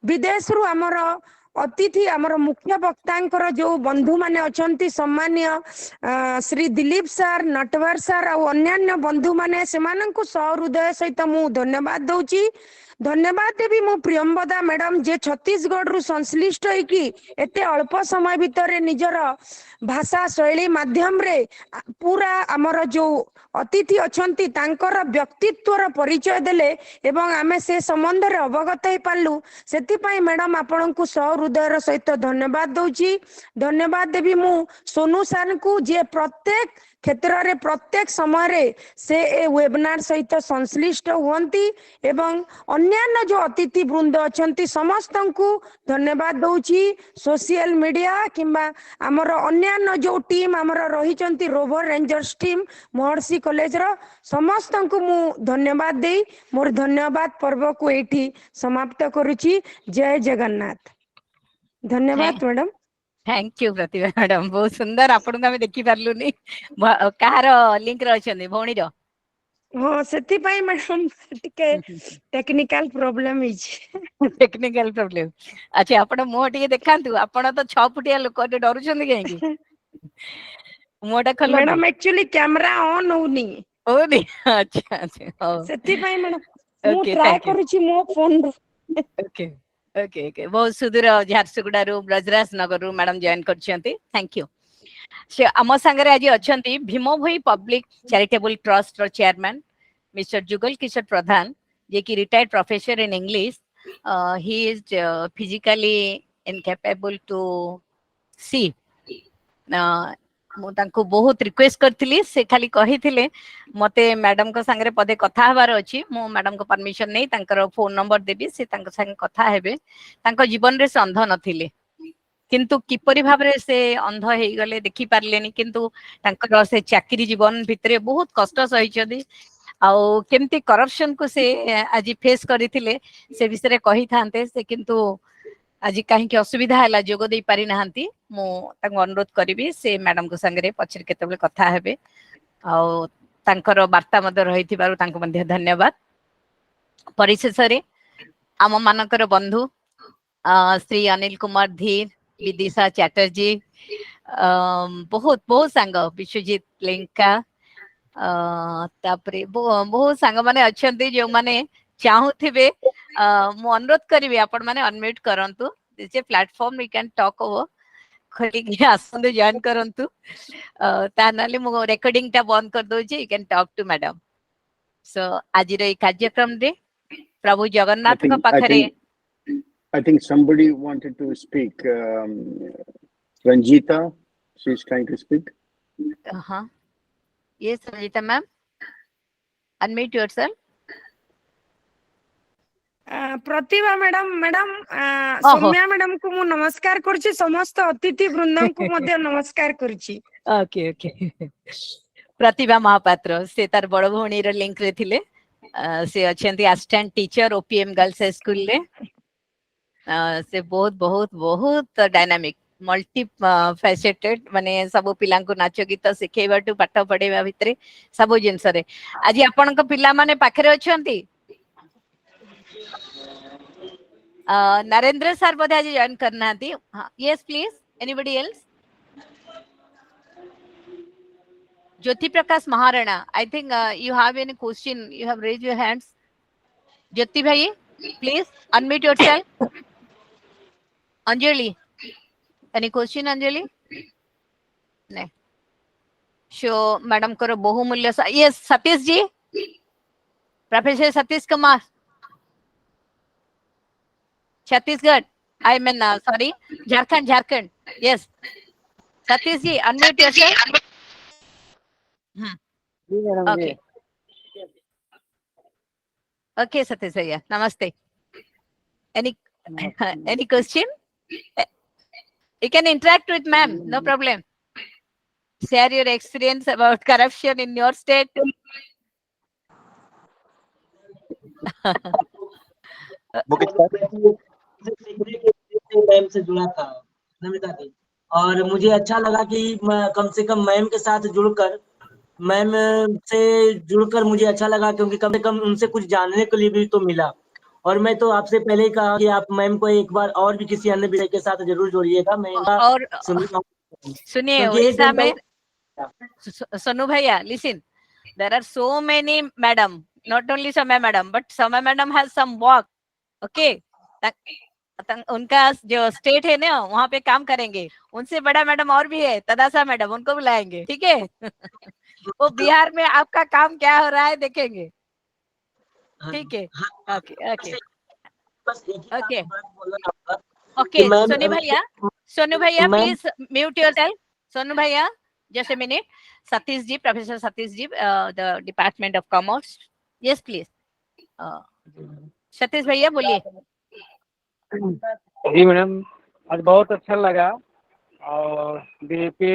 विदेश रु आमर अतिथि आमर मुख्य वक्ता जो बंधु माने अछंती सम्मान्य श्री दिलीप सर नटवर सर और अन्यान्य बंधु माने सेमानंकु सहृदय सहित मु धन्यवाद दउची धन्यवाद देवी मु प्रियंवदा मैडम जे छत्तीसगढ़ रु संश्लिष्ट होइकी एते अल्प समय भितर निजर भाषा शैली माध्यम रे पूरा आमर जो अतिथि अछंती तांकर व्यक्तित्वर परिचय देले एवं आमे से संबंध रे अवगत हे पालु सेति पई मैडम आपन को सहृदयर सहित धन्यवाद दउची धन्यवाद देवी मु सोनू सर को जे प्रत्येक क्षेत्र रे प्रत्येक समय रे से ए वेबिनार सहित संश्लिष्ट हुंती एवं अन्यान्य जो अतिथि वृंद अछंती समस्त को धन्यवाद दउची सोशल मीडिया किंबा हमर अन्यान्य जो टीम हमर रहिचंती रोवर रेंजर्स टीम महर्षि कॉलेज रो समस्त को मु धन्यवाद देई मोर धन्यवाद पर्व को एठी समाप्त करूची जय जगन्नाथ धन्यवाद madam thank you Pratibha madam बहुत सुंदर आपन को देखि पारलुनी कहार लिंक रे अछन भौणी रो हाँ सेति पई मैडम टिके technical problem is technical problem अच्छा आपन मुह टिके देखांतु आपन तो 6 फुटिया लोक डरू छन काहे की मुहटा खोलो मैडम एक्चुअली कैमरा ऑन होनी ओनी अच्छा अच्छा सेति पई मैडम मु ट्राई करूची मो फोन ओके ओके ओके बहुत सुदूर झारसुगुड़ा ब्रजराज नगर मैडम जॉइन करछंती थैंक यू से आम संगे आज अच्छी Bhim Bhoi public charitable trust chairman mister Jugal Kishore Pradhan जे कि retired professor in English he is physically incapable to see मुझे बहुत रिक्वेस्ट करथिली से खाली कही मते मैडम को संगे पदे कथा हबार अछि मु मैडम को परमिशन नहीं तांकर फोन नंबर देबी से तांकर संगे कथा हेबे तांको जीवन रे से अंध नथिले किंतु किपरि भाव रे से अंध हे गले देखि पारलेनी किंतु तांकर से चाकरी जीवन भितरे बहुत कष्ट सहिचदी आउ केमती करप्शन को से आज फेस करथिले से विषय कही थांते से किंतु आज कहीं असुविधा है जोग दे पारि नाहंती मु तांको अनुरोध करी से मैडम को संगे पछर केतबे कथा हेबे आउ तांकर वार्ता मध्य रहिथिबारु तांको मध्य धन्यवाद परिशेष रे आम मानकर बंधु श्री अनिल कुमार धीर विदिशा चैटर्जी बहुत बहुत सांग विश्वजीत लेंका तापरे बहुत सांग माने अछंती जो माने चाहूथिबे मु अनुरोध करी आपण माने अनम्यूट करंतु this a platform we can talk over खोलिक आसतु जॉइन करंतु तानाले मो रेकॉर्डिंग टा बंद कर दो you can talk to madam so आज रे कार्यक्रम रे प्रभु जगन्नाथ का पाखरे I think somebody wanted to speak. Ranjita, she's trying to speak. Yes, Ranjita ma'am. Unmute yourself. Pratibha madam Saumya madam को मु नमस्कार करछि समस्त अतिथि वृंदन को मध्य नमस्कार करछि ओके ओके प्रतिभा महापात्र से तार बड़ भौणी रो लिंक रे थिले से अछंती assistant teacher OPM girls school रे से बहुत बहुत बहुत डायनामिक मल्टी फैसेटेड माने सब पिला को नाच गीत सिखेबाटू पाठ पढ़ेबा भितरे सब जिंस रे आज आपन को पिला माने पाखरे अछंती नरेंद्र सर बोधे आज जॉइन करना थी yes please anybody else Jyoti Prakash Maharana I think you have any question you have raise your hands Jyoti भाई please unmute yourself Anjali any question Anjali नहीं शो मैडम करो बहुमूल्य yes Satish ji professor Satish Kumar Chhattisgarh I mean sorry Jharkhand yes Satish ji unmute yourself okay okay Satish भैया नमस्ते any question you can interact with ma'am no problem share your experience about corruption in your state ma'am से जुड़ा था नमिता जी और मुझे अच्छा लगा कि कम से कम मैम के साथ जुड़कर मैम से जुड़कर मुझे अच्छा लगा क्योंकि कम से कम उनसे कुछ जानने के लिए भी तो मिला और मैं तो आपसे पहले ही कहा कि आप मैम को एक बार और भी किसी अन्य विषय के साथ जरूर जोड़िएगा मैं और सुनिए उड़ीसा में सोनू भैया listen there are so many madam not only Soumya madam but Soumya madam has some work okay उनका जो स्टेट है ना वहाँ पे काम करेंगे उनसे बड़ा मैडम और भी है तदासा मैडम उनको बुलाएंगे ठीक है वो बिहार में आपका काम क्या हो रहा है देखेंगे ठीक है okay okay okay okay Sonu भैया प्लीज म्यूट योरसेल्फ सोनू भैया just a minute Satish ji professor Satish ji the department of commerce yes please Satish भैया बोलिए जी मैडम आज बहुत अच्छा लगा और डीपी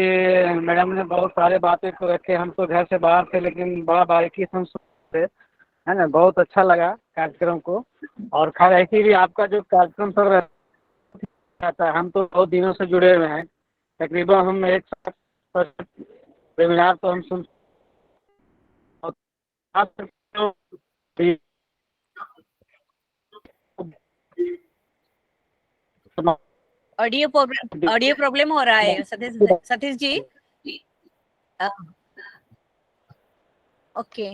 मैडम ने बहुत सारे बातें को रखे हम तो घर से बाहर थे लेकिन बड़ा बारीकी से हम सुनते है ना बहुत अच्छा लगा कार्यक्रम को और खैर ऐसे भी आपका जो कार्यक्रम सब रहता है हम तो बहुत दिनों से जुड़े हुए हैं तकरीबन हम एक साथ वेबिनार तो हम सुन ऑडियो प्रॉब्लम हो रहा है Satish ji okay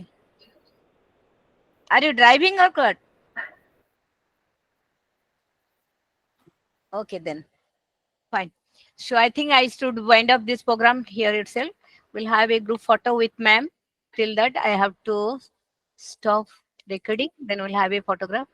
are you driving और cut okay then fine so I think I should wind up this program here itself we'll have a group photo with ma'am till that I have to stop recording then we'll have a photograph